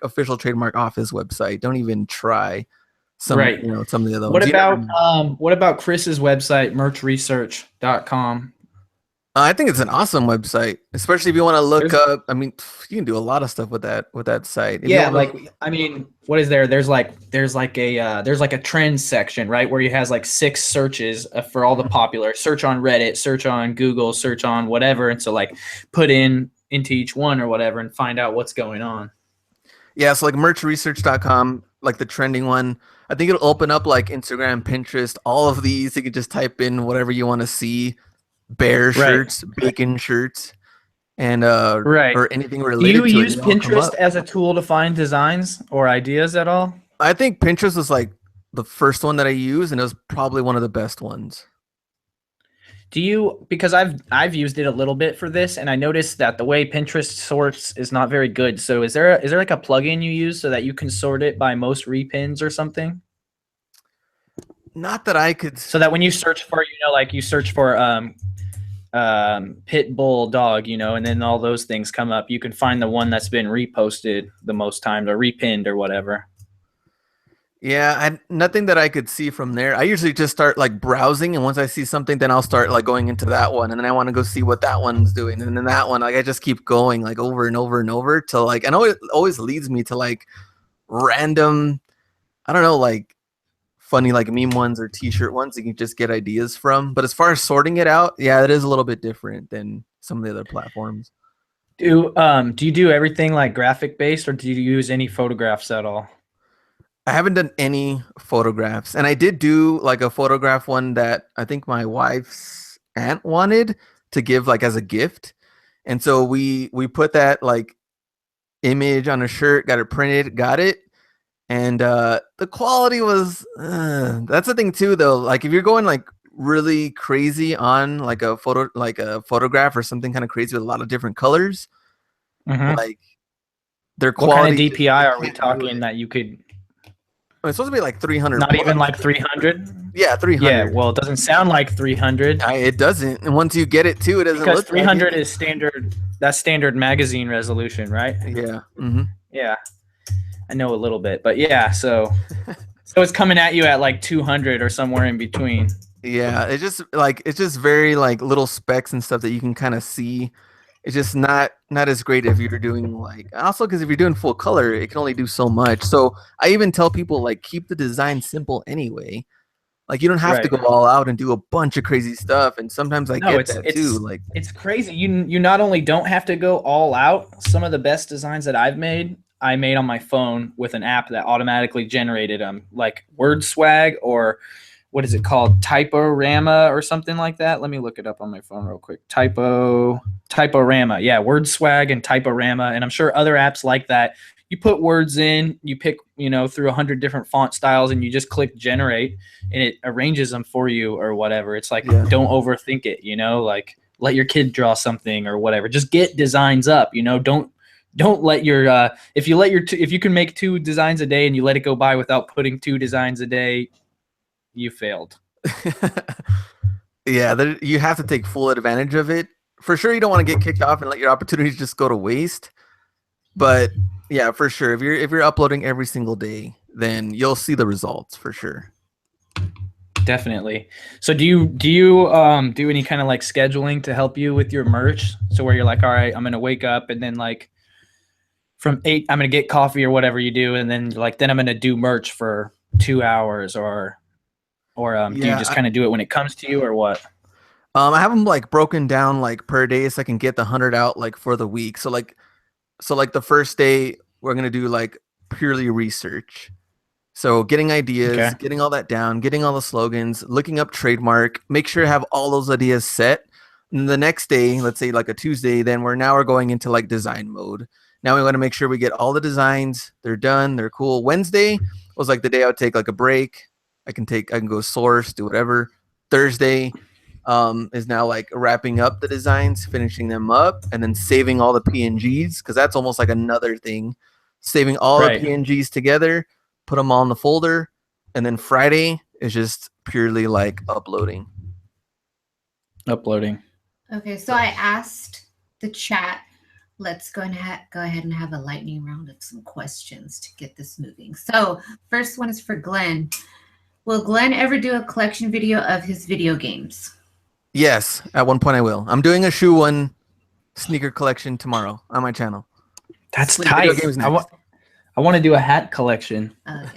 Speaker 2: official trademark office website. Don't even try some of the other ones.
Speaker 1: What about Chris's website, merchresearch.com?
Speaker 2: I think it's an awesome website, especially if you want to look up. I mean, you can do a lot of stuff with that site.
Speaker 1: What is there? There's like a trends section, right, where you has like 6 searches for all the popular. Search on Reddit, search on Google, search on whatever, and so like put into each one or whatever and find out what's going on.
Speaker 2: Yeah, so like merchresearch.com, like the trending one. I think it'll open up like Instagram, Pinterest, all of these. You can just type in whatever you want to see, bear
Speaker 1: Right.
Speaker 2: shirts, bacon shirts, and
Speaker 1: Right.
Speaker 2: or anything
Speaker 1: Do you
Speaker 2: related to it.
Speaker 1: use
Speaker 2: They all come
Speaker 1: Pinterest
Speaker 2: up.
Speaker 1: as a tool to find designs or ideas at all?
Speaker 2: I think Pinterest was like the first one that I used, and it was probably one of the best ones.
Speaker 1: Do you, because I've used it a little bit for this, and I noticed that the way Pinterest sorts is not very good. So is there like a plugin you use so that you can sort it by most repins or something?
Speaker 2: Not that I could.
Speaker 1: So that when you search for, like you search for pit bull dog, and then all those things come up, you can find the one that's been reposted the most times or repinned or whatever.
Speaker 2: Yeah, nothing that I could see from there. I usually just start like browsing, and once I see something, then I'll start like going into that one, and then I want to go see what that one's doing, and then that one, like I just keep going like over and over and over till like, I know it always leads me to like random, I don't know, like funny like meme ones or T-shirt ones you can just get ideas from. But as far as sorting it out, yeah, it is a little bit different than some of the other platforms.
Speaker 1: Do you do everything like graphic based, or do you use any photographs at all?
Speaker 2: I haven't done any photographs, and I did do like a photograph one that I think my wife's aunt wanted to give like as a gift, and so we put that like image on a shirt, got it printed, got it, and the quality was that's the thing too though. Like if you're going like really crazy on like a photograph or something kind of crazy with a lot of different colors, like their
Speaker 1: What kind of
Speaker 2: quality
Speaker 1: DPI are we talking that you could?
Speaker 2: It's supposed to be like 300.
Speaker 1: Not even like 300.
Speaker 2: Yeah, 300.
Speaker 1: Yeah, well, it doesn't sound like 300.
Speaker 2: It doesn't. And once you get it too, it doesn't
Speaker 1: because
Speaker 2: look
Speaker 1: 300
Speaker 2: like it.
Speaker 1: is standard. That's standard magazine resolution, right?
Speaker 2: Yeah.
Speaker 1: Yeah, I know a little bit, but yeah. So it's coming at you at like 200 or somewhere in between.
Speaker 2: Yeah, it's just very like little specks and stuff that you can kind of see. It's just not as great if you're doing like, also because if you're doing full color, it can only do so much. So I even tell people like keep the design simple anyway. Like you don't have to go all out and do a bunch of crazy stuff. And sometimes I get that too. Like
Speaker 1: it's crazy. You not only don't have to go all out. Some of the best designs that I made on my phone with an app that automatically generated them, like Word Swag or what is it called? Typorama or something like that. Let me look it up on my phone real quick. Typorama. Yeah, Word Swag and Typorama. And I'm sure other apps like that. You put words in, you pick, through 100 different font styles and you just click generate and it arranges them for you or whatever. It's like, don't overthink it, like let your kid draw something or whatever. Just get designs up, don't let your, if you can make 2 designs a day and you let it go by without putting 2 designs a day, you failed.
Speaker 2: Yeah, you have to take full advantage of it. For sure, you don't want to get kicked off and let your opportunities just go to waste. But yeah, for sure, if you're uploading every single day, then you'll see the results for sure.
Speaker 1: Definitely. So do you do any kind of like scheduling to help you with your merch? So where you're like, all right, I'm gonna wake up and then like from 8, I'm gonna get coffee or whatever you do, and then then I'm gonna do merch for 2 hours or do you just kind of do it when it comes to you or what?
Speaker 2: I have them like broken down like per day so I can get the 100 out like for the week. So like the first day we're going to do like purely research. So getting ideas, getting all that down, getting all the slogans, looking up trademark, make sure to have all those ideas set. And the next day, let's say like a Tuesday, then we're going into like design mode. Now we want to make sure we get all the designs. They're done. They're cool. Wednesday was like the day I would take like a break. I can go source, do whatever. Thursday is now like wrapping up the designs, finishing them up, and then saving all the PNGs because that's almost like another thing. Saving all the PNGs together, put them all in the folder, and then Friday is just purely like uploading.
Speaker 3: Okay, so I asked the chat. Let's go ahead and have a lightning round of some questions to get this moving. So first one is for Glenn. Will Glenn ever do a collection video of his video games?
Speaker 2: Yes, at one point I will. I'm doing a shoe one sneaker collection tomorrow on my channel.
Speaker 1: That's tight. I want to do a hat collection.
Speaker 3: Yeah,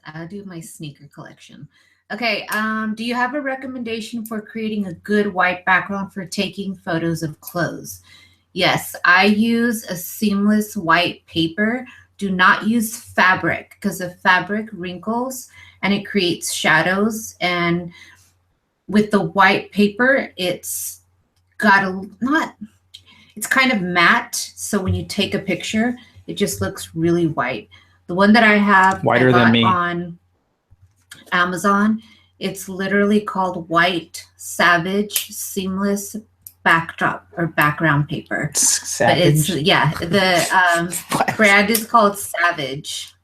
Speaker 3: I'll do my sneaker collection. Okay, do you have a recommendation for creating a good white background for taking photos of clothes? Yes, I use a seamless white paper do not use fabric because the fabric wrinkles and it creates shadows. And with the white paper, it's it's kind of matte. So when you take a picture, it just looks really white. The one that I have
Speaker 1: Whiter than me
Speaker 3: on Amazon, it's literally called White Savage Seamless Backdrop or Background Paper.
Speaker 1: Savage.
Speaker 3: But the brand is called Savage.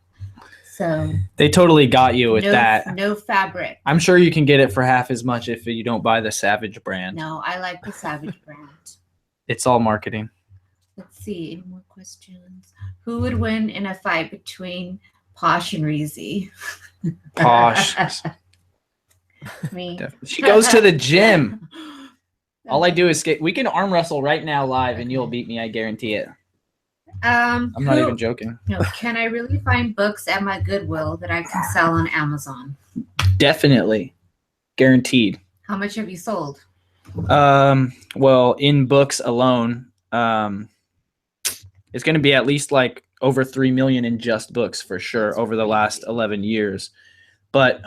Speaker 3: So
Speaker 1: they totally got you with that.
Speaker 3: No fabric.
Speaker 1: I'm sure you can get it for half as much if you don't buy the Savage brand.
Speaker 3: No, I like the Savage brand.
Speaker 1: It's all marketing.
Speaker 3: Let's see. Any more questions? Who would win in a fight between Posh and Reezy?
Speaker 1: Posh.
Speaker 3: Me.
Speaker 1: She goes to the gym. All I do is skate. We can arm wrestle right now live and you'll beat me. I guarantee it. I'm not even joking.
Speaker 3: No, can I really find books at my Goodwill that I can sell on Amazon?
Speaker 1: Definitely. Guaranteed.
Speaker 3: How much have you sold?
Speaker 1: Well, in books alone, it's going to be at least like over 3 million in just books for sure over the last 11 years. But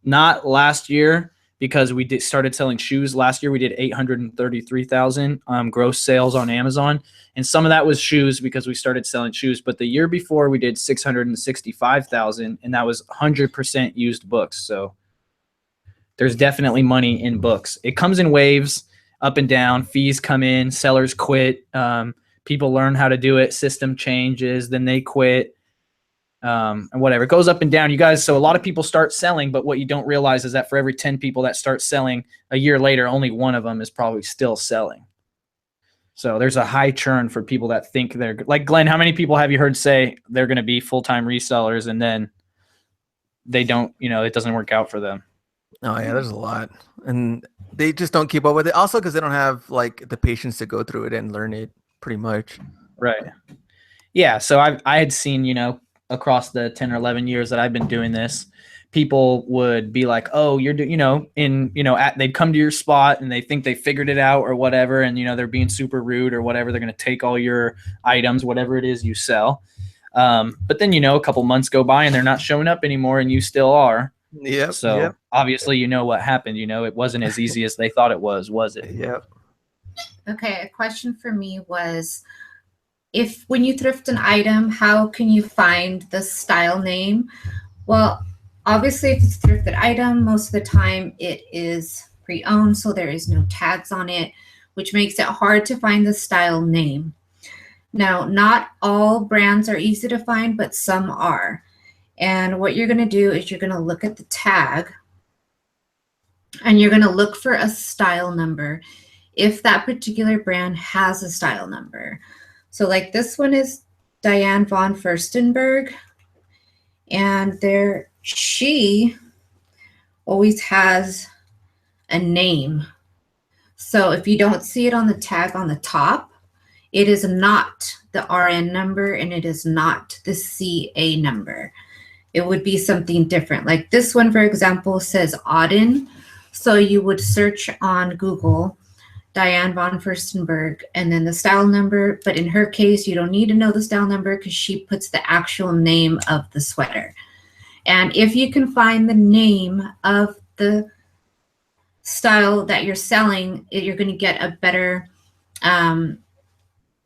Speaker 1: not last year because we started selling shoes. Last year we did 833,000 gross sales on Amazon. And some of that was shoes because we started selling shoes. But the year before we did 665,000 and that was 100% used books. So there's definitely money in books. It comes in waves, up and down. Fees come in, sellers quit. People learn how to do it. System changes, then they quit. And whatever, it goes up and down, you guys. So a lot of people start selling, but what you don't realize is that for every 10 people that start selling a year later, only one of them is probably still selling. So there's a high churn for people that think they're like Glenn. How many people have you heard say they're going to be full-time resellers and then they don't, it doesn't work out for them?
Speaker 2: Oh yeah, there's a lot, and they just don't keep up with it. Also, because they don't have like the patience to go through it and learn it. Pretty much,
Speaker 1: right? Yeah. So I had seen, across the 10 or 11 years that I've been doing this, people would be like, "Oh, you're doing," they'd come to your spot and they think they figured it out or whatever, and they're being super rude or whatever. They're going to take all your items, whatever it is you sell. But then a couple months go by and they're not showing up anymore, and you still are.
Speaker 2: Yeah.
Speaker 1: So obviously, what happened. It wasn't as easy as they thought it was it?
Speaker 2: Yep.
Speaker 3: Okay, a question for me was, when you thrift an item, how can you find the style name? Well, obviously, if it's a thrifted item, most of the time it is pre-owned, so there is no tags on it, which makes it hard to find the style name. Now, not all brands are easy to find, but some are. And what you're going to do is you're going to look at the tag and you're going to look for a style number if that particular brand has a style number. So like this one is Diane von Furstenberg, and she always has a name. So if you don't see it on the tag on the top, it is not the RN number and it is not the CA number. It would be something different. Like this one, for example, says Auden. So you would search on Google Diane von Furstenberg and then the style number. But in her case, you don't need to know the style number because she puts the actual name of the sweater. And if you can find the name of the style that you're selling, you're going to get a better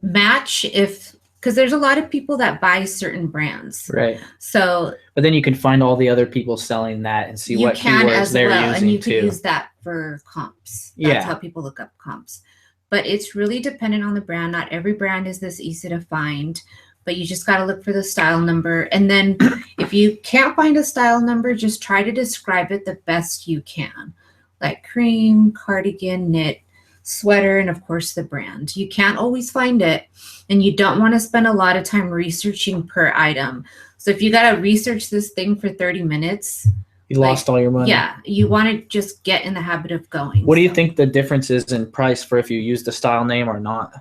Speaker 3: match because there's a lot of people that buy certain brands.
Speaker 1: Right.
Speaker 3: So,
Speaker 1: but then you can find all the other people selling that and see what keywords they're using
Speaker 3: and you
Speaker 1: too.
Speaker 3: can use that for comps. That's how people look up comps. But it's really dependent on the brand. Not every brand is this easy to find, but you just got to look for the style number. And then if you can't find a style number, just try to describe it the best you can. Like cream, cardigan, knit, sweater, and of course the brand. You can't always find it, and you don't want to spend a lot of time researching per item. So if you got to research this thing for 30 minutes,
Speaker 1: you lost all your money.
Speaker 3: Yeah, you want to just get in the habit of going.
Speaker 1: What do you think the difference is in price for if you use the style name or not?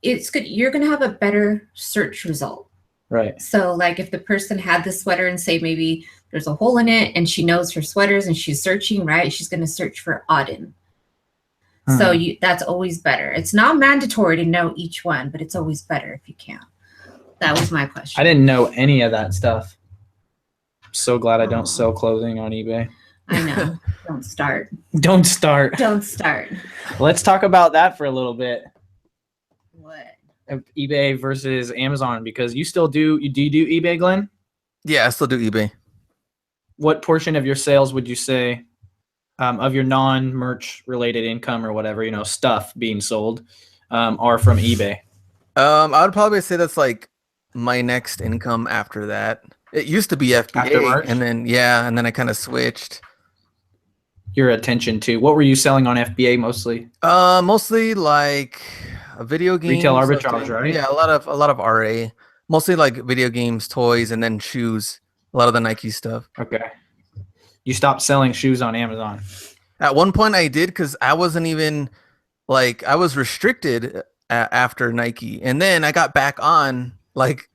Speaker 3: It's good. You're going to have a better search result.
Speaker 1: Right.
Speaker 3: So like if the person had the sweater and say maybe there's a hole in it and she knows her sweaters and she's searching, right? She's going to search for Auden. So that's always better. It's not mandatory to know each one, but it's always better if you can. That was my question.
Speaker 1: I didn't know any of that stuff. I'm so glad I don't sell clothing on eBay.
Speaker 3: I know. Don't start.
Speaker 1: Don't start.
Speaker 3: Don't start.
Speaker 1: Let's talk about that for a little bit.
Speaker 3: What?
Speaker 1: eBay versus Amazon, because you still do you do eBay, Glenn?
Speaker 2: Yeah, I still do eBay.
Speaker 1: What portion of your sales would you say of your non-merch related income or whatever, you know, stuff being sold are from eBay?
Speaker 2: I would probably say that's like my next income after that. It used to be FBA, and then I kind of switched
Speaker 1: your attention to. What were you selling on FBA mostly?
Speaker 2: Mostly like video games,
Speaker 1: retail arbitrage, right?
Speaker 2: Yeah, a lot of RA, mostly like video games, toys, and then shoes. A lot of the Nike stuff.
Speaker 1: Okay. You stopped selling shoes on Amazon.
Speaker 2: At one point I did, because I wasn't even like, I was restricted after Nike, and then I got back on like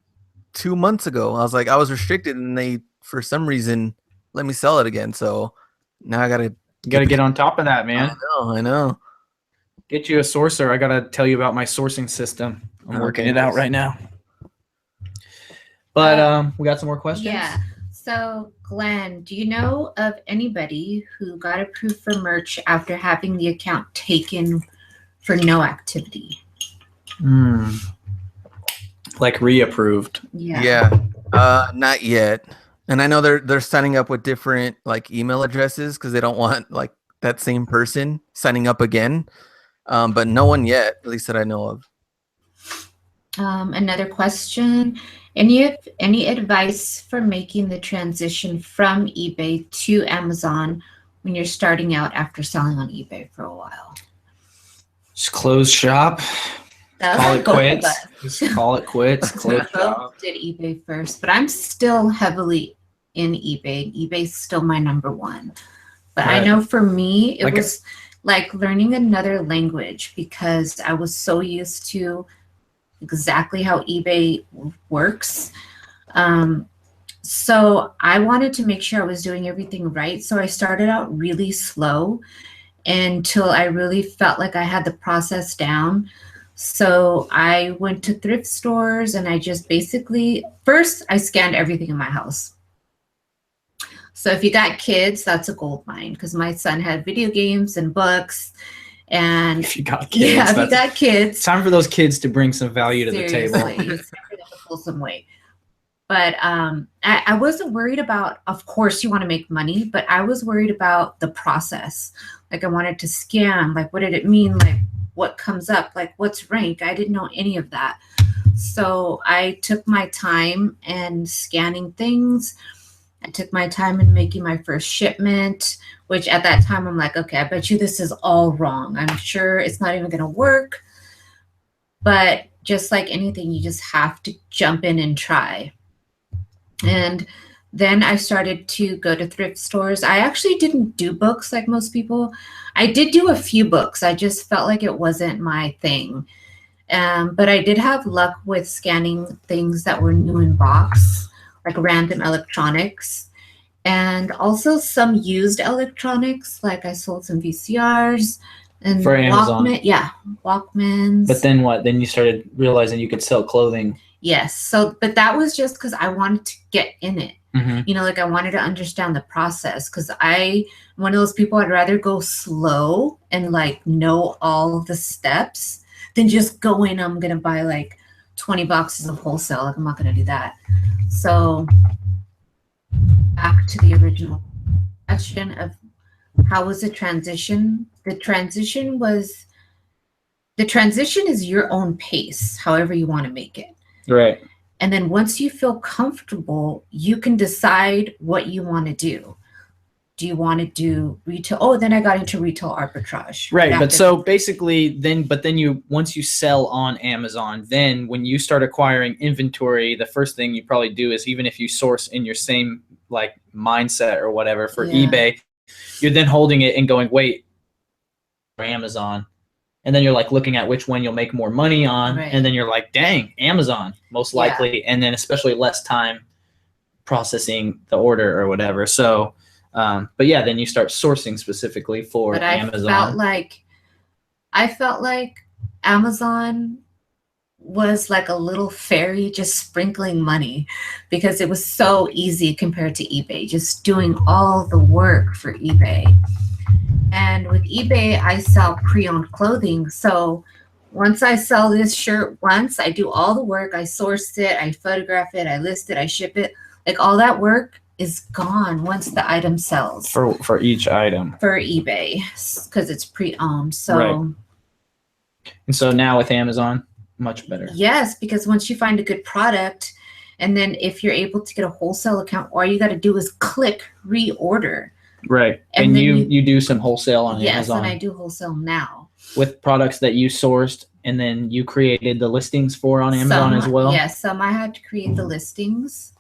Speaker 2: 2 months ago. I was restricted, and they for some reason let me sell it again. So now I gotta
Speaker 1: get on top of that, man.
Speaker 2: I know.
Speaker 1: Get you a sourcer. I gotta tell you about my sourcing system. I'm working it out right now. But we got some more questions.
Speaker 3: Yeah. So, Glenn, do you know of anybody who got approved for merch after having the account taken for no activity?
Speaker 1: Like reapproved.
Speaker 3: Yeah.
Speaker 2: Not yet. And I know they're signing up with different like email addresses because they don't want like that same person signing up again. But no one yet, at least that I know of.
Speaker 3: Another question. Any advice for making the transition from eBay to Amazon when you're starting out after selling on eBay for a while?
Speaker 1: Just close shop. Call it quits. Just call it quits. Close shop.
Speaker 3: Did eBay first, but I'm still heavily in eBay. eBay's still my number one. But I know for me, it was like learning another language, because I was so used to exactly how eBay works. So I wanted to make sure I was doing everything right. So I started out really slow until I really felt like I had the process down. So I went to thrift stores, and I just basically, first I scanned everything in my house. So if you got kids, that's a gold mine, because my son had video games and books. And if you got kids, if you got kids,
Speaker 1: time for those kids to bring some value to the table.
Speaker 3: It's time for them to pull some weight. But I wasn't worried about, of course you want to make money, but I was worried about the process. Like I wanted to scan, like what did it mean? Like what comes up, like what's rank? I didn't know any of that. So I took my time in scanning things. I took my time in making my first shipment, which at that time I'm like, okay, I bet you this is all wrong. I'm sure it's not even going to work. But just like anything, you just have to jump in and try. And then I started to go to thrift stores. I actually didn't do books like most people. I did do a few books. I just felt like it wasn't my thing. But I did have luck with scanning things that were new in box, like random electronics, and also some used electronics. Like I sold some VCRs and
Speaker 1: for Amazon.
Speaker 3: Walkmans.
Speaker 1: But then what? Then you started realizing you could sell clothing.
Speaker 3: Yes. So, but that was just because I wanted to get in it.
Speaker 1: Mm-hmm.
Speaker 3: You know, like I wanted to understand the process, because I'm one of those people, I'd rather go slow and like know all the steps than just go in. I'm going to buy like 20 boxes of wholesale. Like I'm not going to do that. So back to the original question of how was the transition? The transition is your own pace, however you want to make it.
Speaker 1: Right.
Speaker 3: And then once you feel comfortable, you can decide what you want to do. Do you want to do retail? Oh, then I got into retail arbitrage.
Speaker 1: Right. But so basically once you sell on Amazon, then when you start acquiring inventory, the first thing you probably do is, even if you source in your same like mindset or whatever for eBay, you're then holding it and going, wait, for Amazon. And then you're like looking at which one you'll make more money on. Right. And then you're like, dang, Amazon, most likely. And then especially less time processing the order or whatever. So, but yeah, then you start sourcing specifically for Amazon.
Speaker 3: I felt like I felt like Amazon was like a little fairy just sprinkling money because it was so easy compared to eBay, just doing all the work for eBay. And with eBay, I sell pre-owned clothing. So once I sell this shirt once, I do all the work. I source it, I photograph it, I list it, I ship it. Like all that work is gone once the item sells.
Speaker 1: For each item.
Speaker 3: For eBay, because it's pre-owned. So
Speaker 1: right. And so now with Amazon, much better.
Speaker 3: Yes, because once you find a good product, and then if you're able to get a wholesale account, all you got to do is click reorder.
Speaker 1: Right. And you do some wholesale on
Speaker 3: yes,
Speaker 1: Amazon.
Speaker 3: Yes, and I do wholesale now.
Speaker 1: With products that you sourced and then you created the listings for on Amazon as well?
Speaker 3: Yes, some I had to create the listings.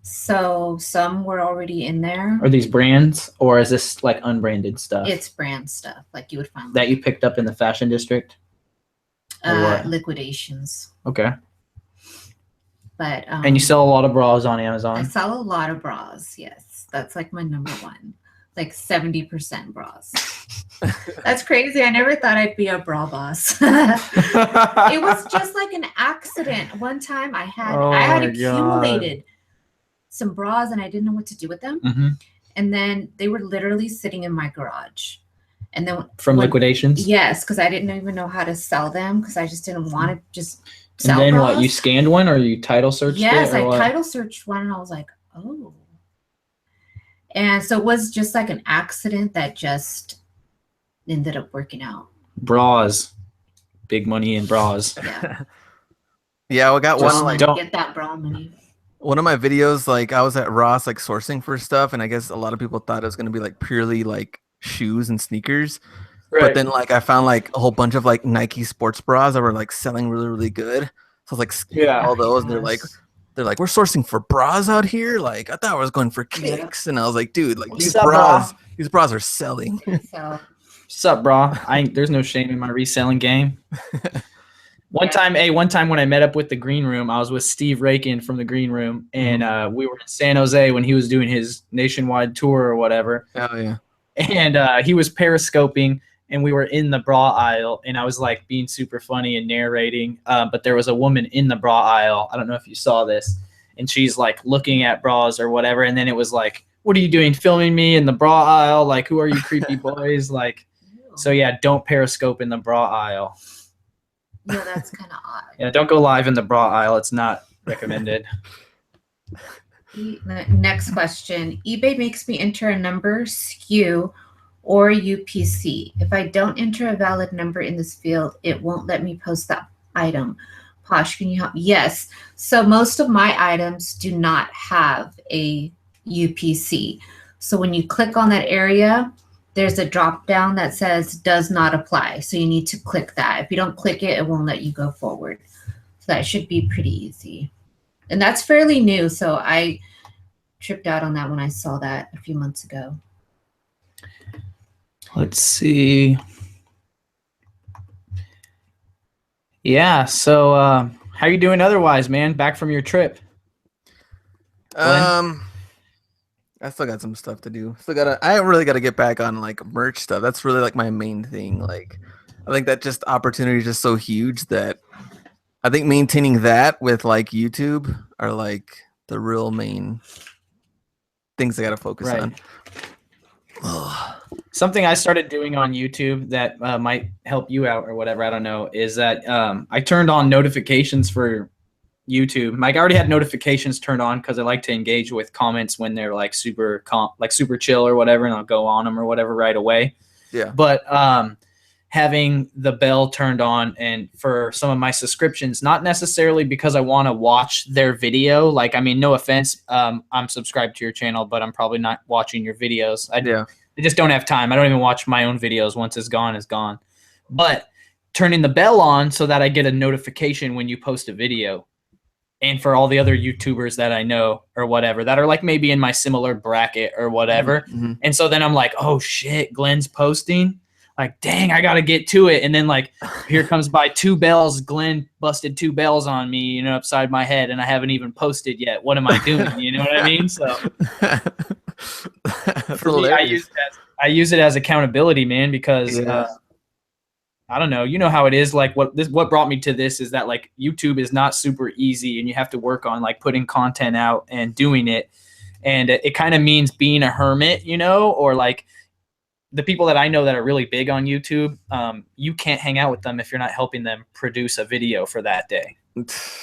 Speaker 3: So some were already in there.
Speaker 1: Are these brands or is this like unbranded stuff?
Speaker 3: It's brand stuff like you would find.
Speaker 1: That you picked up in the fashion district?
Speaker 3: Liquidations.
Speaker 1: Okay.
Speaker 3: But
Speaker 1: and you sell a lot of bras on Amazon?
Speaker 3: I sell a lot of bras, yes. That's like my number one. Like 70% bras. That's crazy. I never thought I'd be a bra boss. It was just like an accident. One time I had accumulated some bras and I didn't know what to do with them.
Speaker 1: Mm-hmm.
Speaker 3: And then they were literally sitting in my garage. And then
Speaker 1: from liquidations?
Speaker 3: Yes, because I didn't even know how to sell them because I just didn't want to just sell
Speaker 1: And then
Speaker 3: bras.
Speaker 1: what, you scanned one or you title searched it?
Speaker 3: Yes, I
Speaker 1: what?
Speaker 3: title searched one and I was like, oh. And so it was just like an accident that just ended up working out.
Speaker 1: Bras. Big money in bras.
Speaker 3: Yeah.
Speaker 2: Yeah, we got
Speaker 1: Just
Speaker 2: one like
Speaker 3: get that bra money.
Speaker 2: One of my videos, like I was at Ross like sourcing for stuff, and I guess a lot of people thought it was gonna be like purely like shoes and sneakers. Right. But then like I found like a whole bunch of like Nike sports bras that were like selling really, really good. So I was like all those, and they're like, we're sourcing for bras out here. Like I thought I was going for kicks, and I was like, dude, like these bras are selling.
Speaker 3: So
Speaker 1: what's up, bro? There's no shame in my reselling game. One time when I met up with the Green Room, I was with Steve Rakin from the Green Room, and we were in San Jose when he was doing his nationwide tour or whatever.
Speaker 2: Oh yeah.
Speaker 1: And he was periscoping, and we were in the bra aisle, and I was like being super funny and narrating. But there was a woman in the bra aisle. I don't know if you saw this, and she's like looking at bras or whatever. And then it was like, "What are you doing, filming me in the bra aisle? Like, who are you, creepy boys?" Like, so yeah, don't periscope in the bra aisle.
Speaker 3: No, that's kind of odd.
Speaker 1: Yeah, don't go live in the bra aisle. It's not recommended.
Speaker 3: Next question. eBay makes me enter a number, SKU, or UPC. If I don't enter a valid number in this field, it won't let me post that item. Posh, can you help? Yes. So most of my items do not have a UPC. So when you click on that area, there's a drop down that says does not apply. So you need to click that. If you don't click it, it won't let you go forward. So that should be pretty easy. And that's fairly new. So I tripped out on that when I saw that a few months ago.
Speaker 1: Let's see. Yeah. So how are you doing otherwise, man? Back from your trip?
Speaker 2: Glenn? I still got some stuff to do. I really gotta get back on like merch stuff. That's really like my main thing. Like I think that just opportunity is just so huge that I think maintaining that with like YouTube are like the real main things I gotta focus on.
Speaker 1: Something I started doing on YouTube that might help you out or whatever, I don't know, is that I turned on notifications for YouTube. Like I already had notifications turned on because I like to engage with comments when they're like super chill or whatever, and I'll go on them or whatever right away. Yeah. But having the bell turned on and for some of my subscriptions, not necessarily because I want to watch their video. Like, I mean, no offense, I'm subscribed to your channel, but I'm probably not watching your videos. I just don't have time. I don't even watch my own videos. Once it's gone, it's gone. But turning the bell on so that I get a notification when you post a video. And for all the other YouTubers that I know or whatever that are like maybe in my similar bracket or whatever. Mm-hmm. And so then I'm like, oh shit, Glenn's posting. Like, dang, I got to get to it. And then like, here comes by 2 bells. Glenn busted 2 bells on me, you know, upside my head. And I haven't even posted yet. What am I doing? You know what I mean? So for me, I use it as accountability, man, because I don't know. You know how it is. Like what brought me to this is that like YouTube is not super easy, and you have to work on like putting content out and doing it. And it kind of means being a hermit, you know, or like the people that I know that are really big on YouTube, you can't hang out with them if you're not helping them produce a video for that day.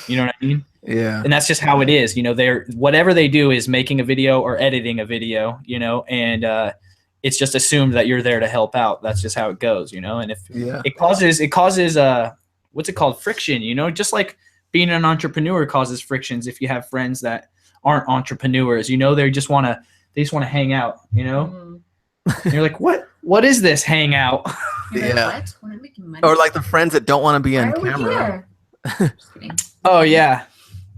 Speaker 1: You know what I mean?
Speaker 2: Yeah.
Speaker 1: And that's just how it is. You know, they're whatever they do is making a video or editing a video, you know, and it's just assumed that you're there to help out. That's just how it goes, you know. And if it causes what's it called? Friction, you know, just like being an entrepreneur causes frictions if you have friends that aren't entrepreneurs, you know, they just want to hang out, you know. And you're like, what is this hangout?
Speaker 2: Yeah. Or like the friends that don't want to be on camera.
Speaker 1: Oh yeah.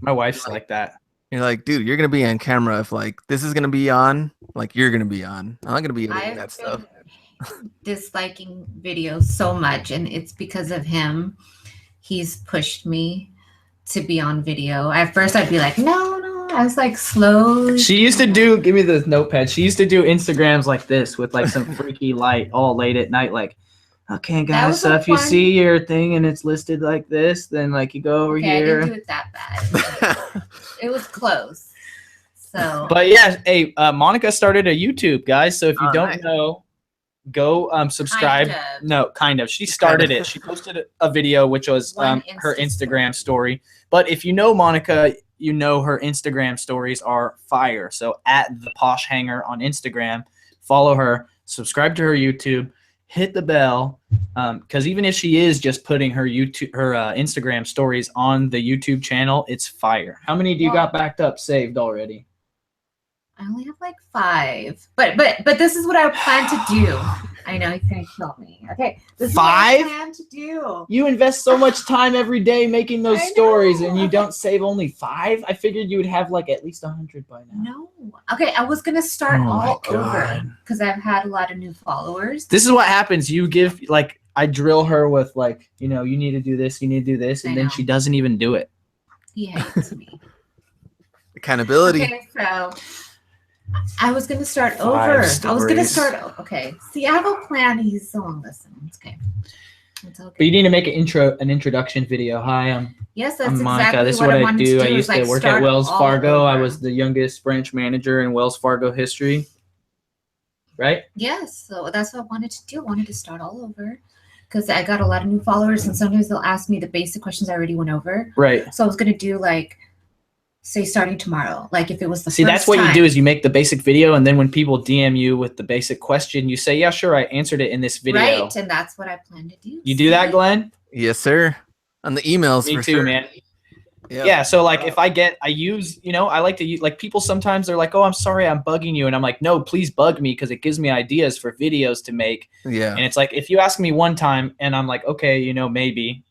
Speaker 1: My wife's like that.
Speaker 2: You're like, dude, you're gonna be on camera if like this is gonna be on, like you're gonna be on. I'm not gonna be doing that stuff.
Speaker 3: Disliking videos so much, and it's because of him. He's pushed me to be on video. At first I'd be like, no. I was like slow.
Speaker 1: She used to do, give me the notepad. She used to do Instagrams like this with like some freaky light all late at night. Like, okay, guys, so if you see your thing and it's listed like this, then like you go over here.
Speaker 3: I didn't do it that bad. It was close. So,
Speaker 1: but yeah, hey, Monica started a YouTube, guys. So if you don't know, go subscribe. Kind of. She started it. She posted a video, which was her Instagram story. But if you know Monica, you know her Instagram stories are fire. So at the Posh Hanger on Instagram, follow her, subscribe to her YouTube, hit the bell, because even if she is just putting her Instagram stories on the YouTube channel, it's fire. How many do you got backed up saved already?
Speaker 3: I only have like 5, but this is what I plan to do. I know he's gonna kill me. Okay, this is
Speaker 1: 5?
Speaker 3: what I plan to do.
Speaker 1: You invest so much time every day making those stories, and you don't save only 5. I figured you would have like at least 100 by now.
Speaker 3: No, okay, I was gonna start all over because I've had a lot of new followers.
Speaker 1: This is what happens. You give like I drill her with like, you know, you need to do this, you need to do this, and then she doesn't even do it.
Speaker 3: He hates me.
Speaker 2: Accountability.
Speaker 3: Okay, so I was going to start over. I was going to start. Okay. See, I have a plan. He's so listening. It's okay. It's okay.
Speaker 1: But you need to make an introduction video. Hi, I'm Monica. This is what I do. I used to work at Wells Fargo. I was the youngest branch manager in Wells Fargo history. Right?
Speaker 3: Yes. So that's what I wanted to do. I wanted to start all over because I got a lot of new followers, and sometimes they'll ask me the basic questions I already went over.
Speaker 1: Right.
Speaker 3: So I was going to do like, say starting tomorrow, like if it was the
Speaker 1: first that's what you do is you make the basic video, and then when people DM you with the basic question, you say, yeah, sure, I answered it in this video.
Speaker 3: Right, and that's what I plan to do.
Speaker 1: You do that, Glenn?
Speaker 2: Yes, sir. On the emails,
Speaker 1: me too, man. Yeah, so like if I use, you know, I like to use, like people sometimes they're like, oh, I'm sorry, I'm bugging you. And I'm like, no, please bug me because it gives me ideas for videos to make.
Speaker 2: Yeah.
Speaker 1: And it's like, if you ask me one time and I'm like, okay, you know, maybe.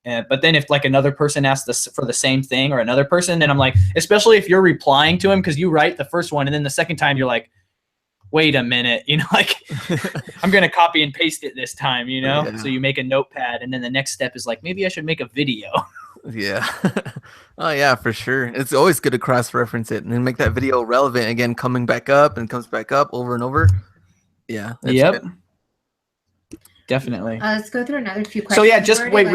Speaker 1: But then if like another person asks this for the same thing or another person, then I'm like, especially if you're replying to him because you write the first one and then the second time you're like, wait a minute, you know, like I'm going to copy and paste it this time, you know? Yeah. So you make a notepad and then the next step is like, maybe I should make a video.
Speaker 2: Yeah. Oh yeah, for sure. It's always good to cross-reference it and then make that video relevant again, coming back up and comes back up over and over. Yeah.
Speaker 1: Yep. Good. Definitely.
Speaker 3: Let's go through another few questions.
Speaker 1: So yeah, just wait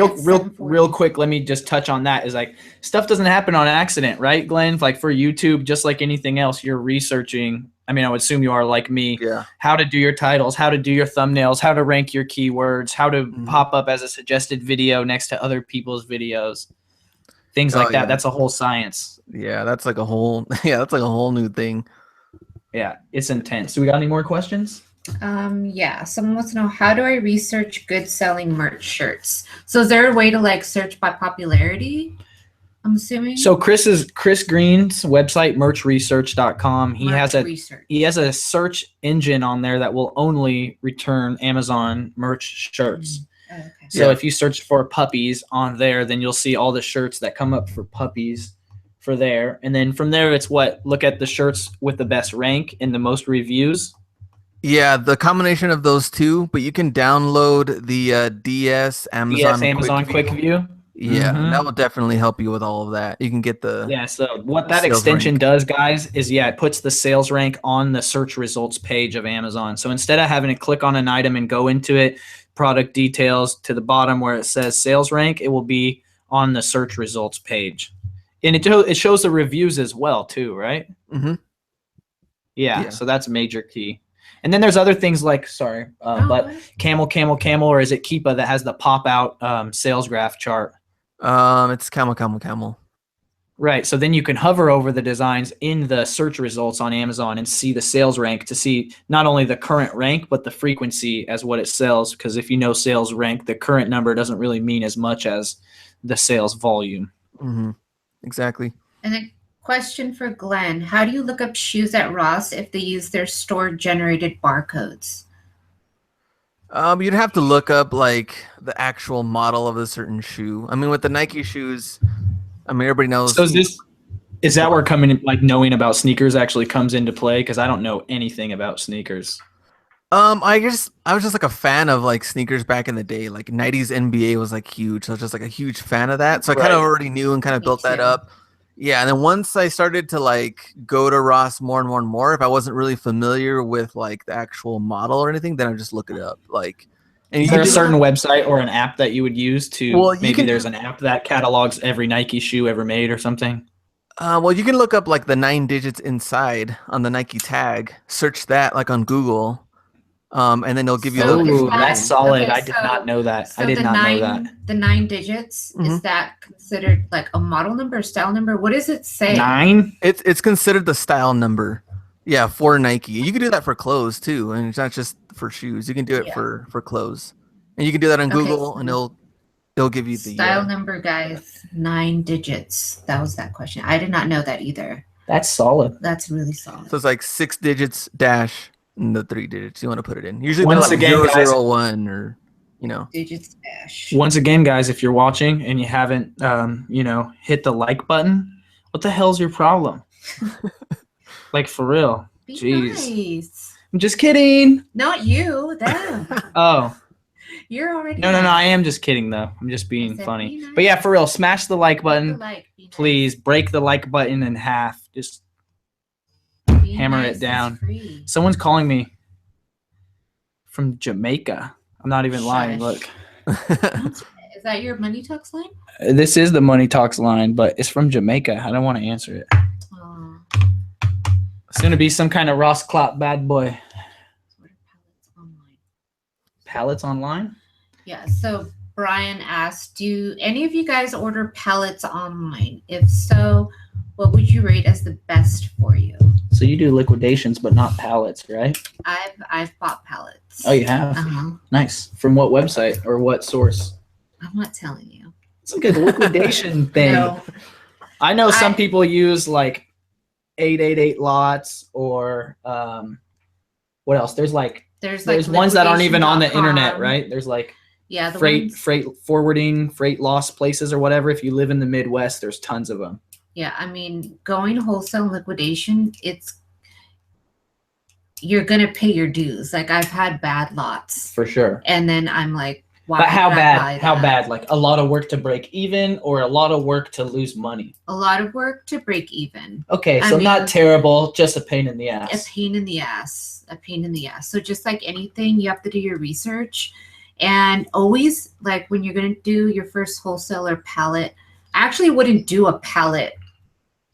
Speaker 1: real quick. Let me just touch on that. Is like stuff doesn't happen on accident, right, Glenn? Like for YouTube, just like anything else, you're researching. I mean, I would assume you are like me.
Speaker 2: Yeah.
Speaker 1: How to do your titles, how to do your thumbnails, how to rank your keywords, how to pop up as a suggested video next to other people's videos, things like that. Yeah. That's a whole science.
Speaker 2: Yeah, that's like a whole. Yeah, that's like a whole new thing.
Speaker 1: Yeah, it's intense. Do we got any more questions?
Speaker 3: Yeah, someone wants to know, how do I research good selling merch shirts? So is there a way to like search by popularity? I'm assuming.
Speaker 1: So Chris Green's website, merchresearch.com. He has a search engine on there that will only return Amazon merch shirts.
Speaker 3: Okay.
Speaker 1: So if you search for puppies on there, then you'll see all the shirts that come up for puppies for there. And then from there, it's look at the shirts with the best rank and the most reviews.
Speaker 2: Yeah, the combination of those two, but you can download the DS Amazon
Speaker 1: Quick View.
Speaker 2: Yeah, that will definitely help you with all of that. You can get the
Speaker 1: so what that extension does, guys, is it puts the sales rank on the search results page of Amazon. So instead of having to click on an item and go into it, product details to the bottom where it says sales rank, it will be on the search results page. And it shows the reviews as well too, right?
Speaker 2: Mm-hmm.
Speaker 1: Yeah, so that's a major key. And then there's other things like, but camel, or is it Keepa that has the pop out sales graph chart?
Speaker 2: It's camel.
Speaker 1: Right. So then you can hover over the designs in the search results on Amazon and see the sales rank to see not only the current rank, but the frequency as what it sells. Because if you know sales rank, the current number doesn't really mean as much as the sales volume.
Speaker 2: Mm-hmm. Exactly.
Speaker 3: And a question for Glenn. How do you look up shoes at Ross if they use their store-generated barcodes?
Speaker 2: You'd have to look up like the actual model of a certain shoe. I mean, with the Nike shoes, I mean, everybody knows.
Speaker 1: So is that where knowing about sneakers actually comes into play? Because I don't know anything about sneakers.
Speaker 2: I was just like a fan of like sneakers back in the day. Like 90s NBA was like huge. So I was just like a huge fan of that. So I kind of already knew and kind of built that up. Yeah, and then once I started to like go to Ross more and more, if I wasn't really familiar with like the actual model or anything, then I just look it up. Like, and
Speaker 1: is there a certain website or an app that you would use to? Well, there's an app that catalogs every Nike shoe ever made or something.
Speaker 2: Well, you can look up like the 9 digits inside on the Nike tag. Search that like on Google. And then they'll give you.
Speaker 1: Oh, that's solid. Okay, I did not know that. I did not know that.
Speaker 3: The 9 digits, is that considered like a model number, or style number? What does it say?
Speaker 1: 9?
Speaker 2: It's considered the style number. Yeah, for Nike. You can do that for clothes too, and it's not just for shoes. You can do it for clothes, and you can do that on Google, and they'll give you the
Speaker 3: style number, guys. 9 digits. That was that question. I did not know that either.
Speaker 1: That's solid.
Speaker 3: That's really solid.
Speaker 2: So it's like 6 digits dash. The 3 digits you want to put it in. Usually
Speaker 1: once
Speaker 2: like
Speaker 1: again,
Speaker 2: 001 or
Speaker 3: digits dash.
Speaker 1: Once again, guys, if you're watching and you haven't hit the like button, what the hell's your problem? Like for real. Jeez.
Speaker 3: Nice.
Speaker 1: I'm just kidding.
Speaker 3: Not you, them.
Speaker 1: Oh.
Speaker 3: You're already
Speaker 1: No, I am just kidding though. I'm just being funny. Nice. But yeah, for real, smash the like button. Please break the like button in half. Just hammer it down. Someone's calling me from Jamaica. I'm not even lying. Look.
Speaker 3: Is that your Money Talks line?
Speaker 1: This is the Money Talks line, but it's from Jamaica. I don't want to answer it. It's going to be some kind of Ross Clap bad boy. Pallets online?
Speaker 3: Yeah. So Brian asked, do any of you guys order pallets online? If so, what would you rate as the best for you?
Speaker 1: So you do liquidations, but not pallets, right?
Speaker 3: I've bought pallets.
Speaker 1: Oh, you have? Nice. From what website or what source?
Speaker 3: I'm not telling you.
Speaker 1: It's like a liquidation thing. No. I know some people use like 888 lots or what else? There's ones that aren't even on the internet, right? There's like freight forwarding, freight loss places or whatever. If you live in the Midwest, there's tons of them.
Speaker 3: Yeah, I mean, going wholesale liquidation, you're gonna pay your dues. Like I've had bad lots
Speaker 1: for sure,
Speaker 3: and then I'm like, why?
Speaker 1: But how bad? How bad? Like a lot of work to break even, or a lot of work to lose money?
Speaker 3: A lot of work to break even.
Speaker 1: Okay, so not terrible, just a pain in the ass.
Speaker 3: A pain in the ass. A pain in the ass. So just like anything, you have to do your research, and always like when you're gonna do your first wholesaler pallet. I actually wouldn't do a pallet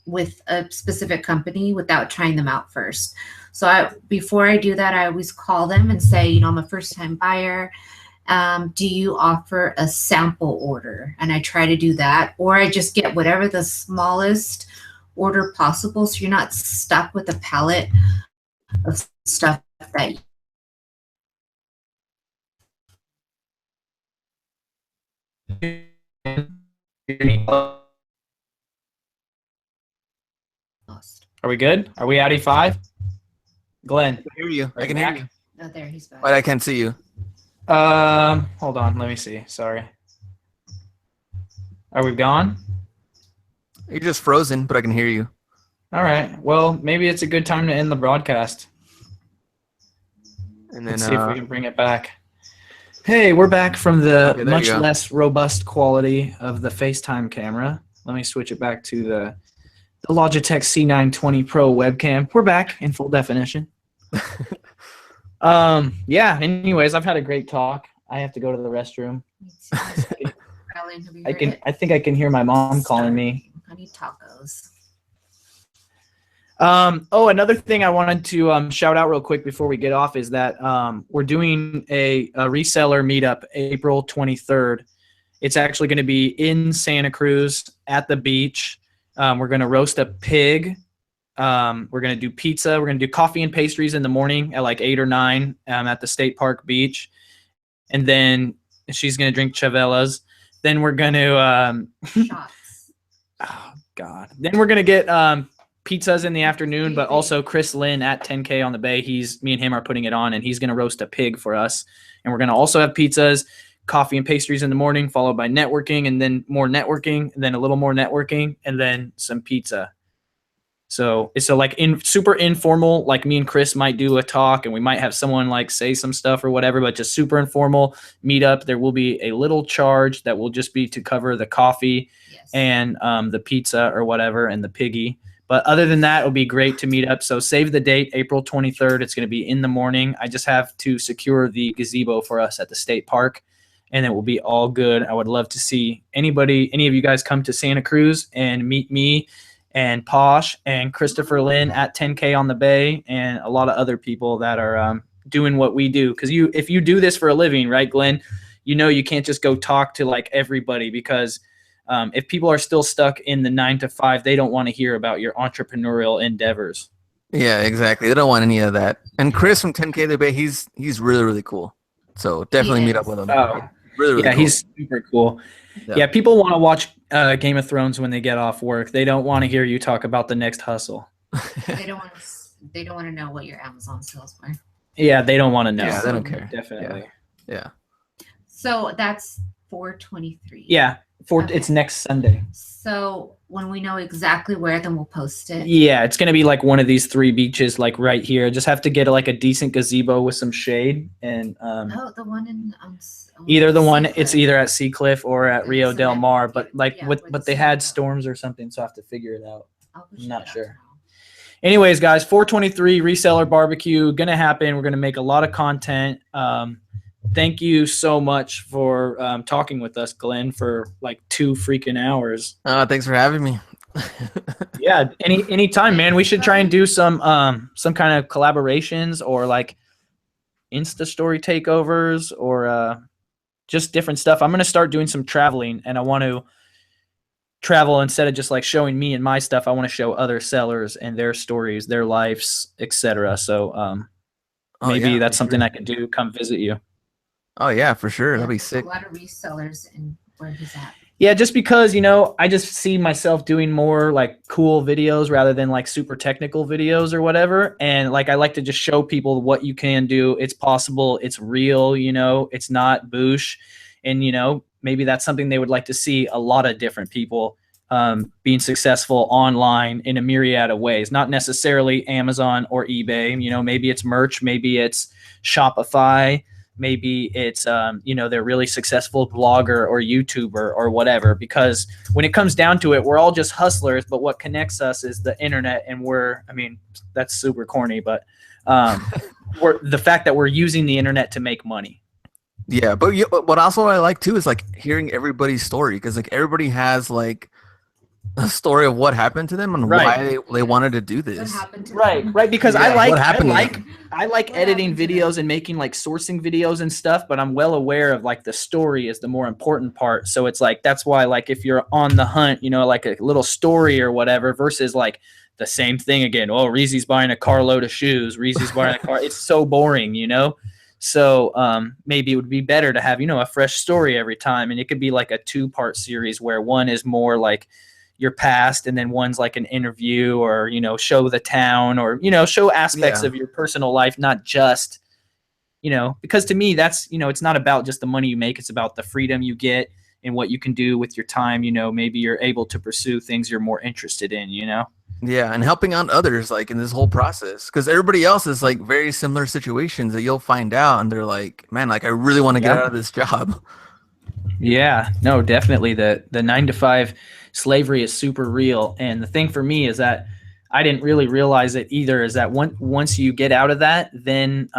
Speaker 3: with a specific company without trying them out first. So before I do that, I always call them and say, I'm a first-time buyer. Do you offer a sample order? And I try to do that, or I just get whatever the smallest order possible, so you're not stuck with a pallet of stuff that lost.
Speaker 1: Are we good? Are we at E5? Glenn.
Speaker 2: I can hear you. I can hear you.
Speaker 3: Oh, there he's back.
Speaker 2: But I can't see you.
Speaker 1: Hold on. Let me see. Sorry. Are we gone?
Speaker 2: You're just frozen, but I can hear you.
Speaker 1: All right. Well, maybe it's a good time to end the broadcast.
Speaker 2: And then
Speaker 1: let's see if we can bring it back. Hey, we're back from the much less robust quality of the FaceTime camera. Let me switch it back to the Logitech C920 Pro webcam. We're back in full definition. Yeah, anyways, I've had a great talk. I have to go to the restroom.
Speaker 3: Me too. Alan, have you heard it?
Speaker 1: I think I can hear my mom calling me.
Speaker 3: I need tacos.
Speaker 1: Oh, another thing I wanted to shout out real quick before we get off is that we're doing a reseller meetup April 23rd. It's actually going to be in Santa Cruz at the beach. We're going to roast a pig. We're going to do pizza. We're going to do coffee and pastries in the morning at like 8 or 9 at the State Park Beach. And then she's going to drink Chavelas. Then we're going to
Speaker 3: Shots.
Speaker 1: oh, God. Then we're going to get pizzas in the afternoon, but also Chris Lynn at 10K on the Bay. Me and him are putting it on, and he's going to roast a pig for us. And we're going to also have pizzas, coffee and pastries in the morning, followed by networking, and then more networking, and then a little more networking, and then some pizza. So it's like super informal, like me and Chris might do a talk, and we might have someone like say some stuff or whatever, but just super informal meetup. There will be a little charge that will just be to cover the coffee and the pizza or whatever and the piggy. But other than that, it'll be great to meet up. So save the date, April 23rd. It's going to be in the morning. I just have to secure the gazebo for us at the state park, and it will be all good. I would love to see any of you guys come to Santa Cruz and meet me and Posh and Christopher Lynn at 10K on the Bay and a lot of other people that are doing what we do. Because if you do this for a living, right, Glenn, you can't just go talk to like everybody because if people are still stuck in the 9 to 5, they don't want to hear about your entrepreneurial endeavors.
Speaker 2: Yeah, exactly. They don't want any of that. And Chris from 10K the Bay, he's really, really cool. So definitely meet up with him.
Speaker 1: Oh,
Speaker 2: really
Speaker 1: yeah,
Speaker 2: cool.
Speaker 1: He's super cool. Yeah, people want to watch Game of Thrones when they get off work. They don't want to hear you talk about the next hustle.
Speaker 3: They don't want to know what your Amazon sales were.
Speaker 1: Yeah, they don't want to know.
Speaker 2: Yeah, they don't care.
Speaker 1: Definitely.
Speaker 2: Yeah.
Speaker 3: So that's 4/23.
Speaker 1: Yeah, it's next Sunday.
Speaker 3: So when we know exactly where, then we'll post it.
Speaker 1: Yeah, it's going to be like one of these 3 beaches, like right here. Just have to get like a decent gazebo with some shade. And
Speaker 3: the one in
Speaker 1: either the one,
Speaker 3: Seacliff.
Speaker 1: it's either at Seacliff or at Rio
Speaker 3: So
Speaker 1: Del
Speaker 3: that-
Speaker 1: Mar. But like,
Speaker 3: yeah,
Speaker 1: but they had storms or something, so I have to figure it out.
Speaker 3: I'll push
Speaker 1: I'm
Speaker 3: it
Speaker 1: not
Speaker 3: out
Speaker 1: sure.
Speaker 3: tomorrow.
Speaker 1: Anyways, guys, 423 reseller barbecue gonna happen. We're gonna make a lot of content. Thank you so much for talking with us, Glenn, for like 2 freaking hours.
Speaker 2: Thanks for having me.
Speaker 1: Yeah, anytime, man. We should try and do some kind of collaborations or like Insta story takeovers or just different stuff. I'm gonna start doing some traveling, and I want to travel instead of just like showing me and my stuff. I want to show other sellers and their stories, their lives, etc. So maybe that's something I can do. Come visit you.
Speaker 2: Oh yeah, for sure. That'll be
Speaker 3: There's
Speaker 2: sick.
Speaker 3: A lot of resellers and where he's at.
Speaker 1: Yeah, just because, I just see myself doing more like cool videos rather than like super technical videos or whatever. And like, I like to just show people what you can do. It's possible. It's real, it's not boosh. And, maybe that's something they would like to see a lot of different people being successful online in a myriad of ways, not necessarily Amazon or eBay. Maybe it's merch, maybe it's Shopify. Maybe it's, they're really successful blogger or YouTuber or whatever, because when it comes down to it, we're all just hustlers, but what connects us is the internet. And that's super corny, but the fact that we're using the internet to make money.
Speaker 2: Yeah. But what also I like too is like hearing everybody's story. Cause like everybody has like a story of what happened to them and why they wanted to do this.
Speaker 3: What happened to
Speaker 1: Right. Because
Speaker 2: Yeah,
Speaker 1: I like editing videos and making like sourcing videos and stuff, but I'm well aware of like the story is the more important part. So it's like, that's why like if you're on the hunt, like a little story or whatever versus like the same thing again. Oh, Reezy's buying a carload of shoes. Reezy's buying a car. It's so boring, So maybe it would be better to have, a fresh story every time. And it could be like a 2-part series where one is more like your past and then one's like an interview or, show the town or, show aspects of your personal life, not just, because to me that's, it's not about just the money you make. It's about the freedom you get and what you can do with your time. Maybe you're able to pursue things you're more interested in,
Speaker 2: Yeah, and helping out others like in this whole process, because everybody else is like very similar situations that you'll find out, and they're like, "Man, like I really want to get out of this job."
Speaker 1: Yeah, no, definitely. The 9 to 5 slavery is super real, and the thing for me is that I didn't really realize it either. Is that once you get out of that, then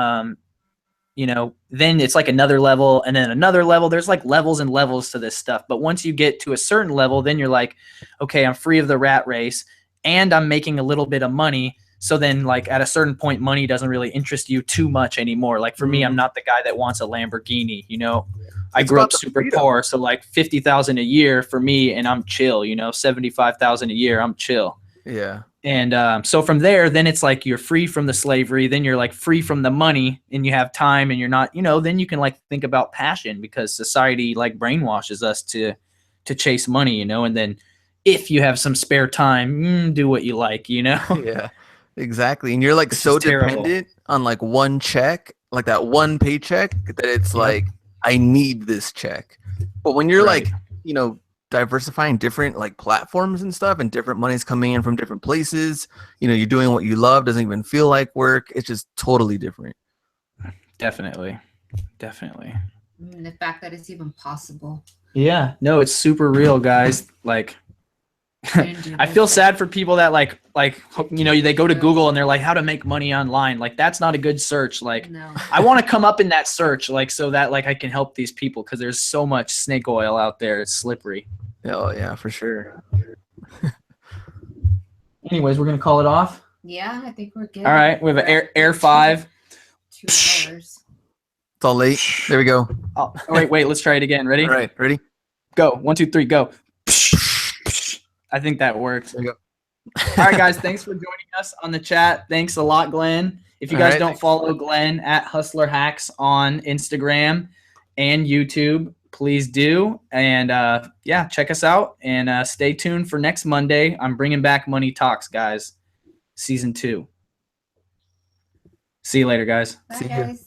Speaker 1: then it's like another level and then another level. There's like levels and levels to this stuff. But once you get to a certain level, then you're like, okay, I'm free of the rat race and I'm making a little bit of money. So then like at a certain point, money doesn't really interest you too much anymore. Like for me, I'm not the guy that wants a Lamborghini, you know. I grew up super poor, so like 50,000 a year for me, and I'm chill. You know, 75,000 a year, I'm chill.
Speaker 2: Yeah.
Speaker 1: And so from there, then it's like you're free from the slavery. Then you're like free from the money, and you have time, and you're not, you know. Then you can like think about passion because society like brainwashes us to chase money, you know. And then if you have some spare time, do what you like, you know.
Speaker 2: Yeah, exactly. And you're like so dependent on like one check, like that one paycheck, that it's like, I need this check. But when you're like, you know, diversifying different like platforms and stuff, and different money's coming in from different places, you know, you're doing what you love, doesn't even feel like work. It's just totally different.
Speaker 1: Definitely.
Speaker 3: And the fact that it's even possible.
Speaker 1: Yeah, no, it's super real, guys. Like, I feel sad for people that like, you know, they go to Google and they're like, how to make money online. Like, that's not a good search. Like,
Speaker 3: No.
Speaker 1: I want to come up in that search, like, so that like I can help these people, because there's so much snake oil out there. It's slippery.
Speaker 2: Oh yeah, for sure.
Speaker 1: Anyways, we're gonna call it off.
Speaker 3: Yeah, I think we're good.
Speaker 1: All right, we have an Air 5.
Speaker 3: 2 hours.
Speaker 2: It's all late. There we go.
Speaker 1: Oh, wait, let's try it again. Ready?
Speaker 2: All right, ready?
Speaker 1: Go. 1, 2, 3, go. I think that works.
Speaker 2: There you go.
Speaker 1: All right, guys. Thanks for joining us on the chat. Thanks a lot, Glenn. If you guys don't follow Glenn at HustlerHacks on Instagram and YouTube, please do. And yeah, check us out and stay tuned for next Monday. I'm bringing back Money Talks, guys. Season 2. See you later, guys.
Speaker 3: Bye,
Speaker 2: See you.
Speaker 3: guys.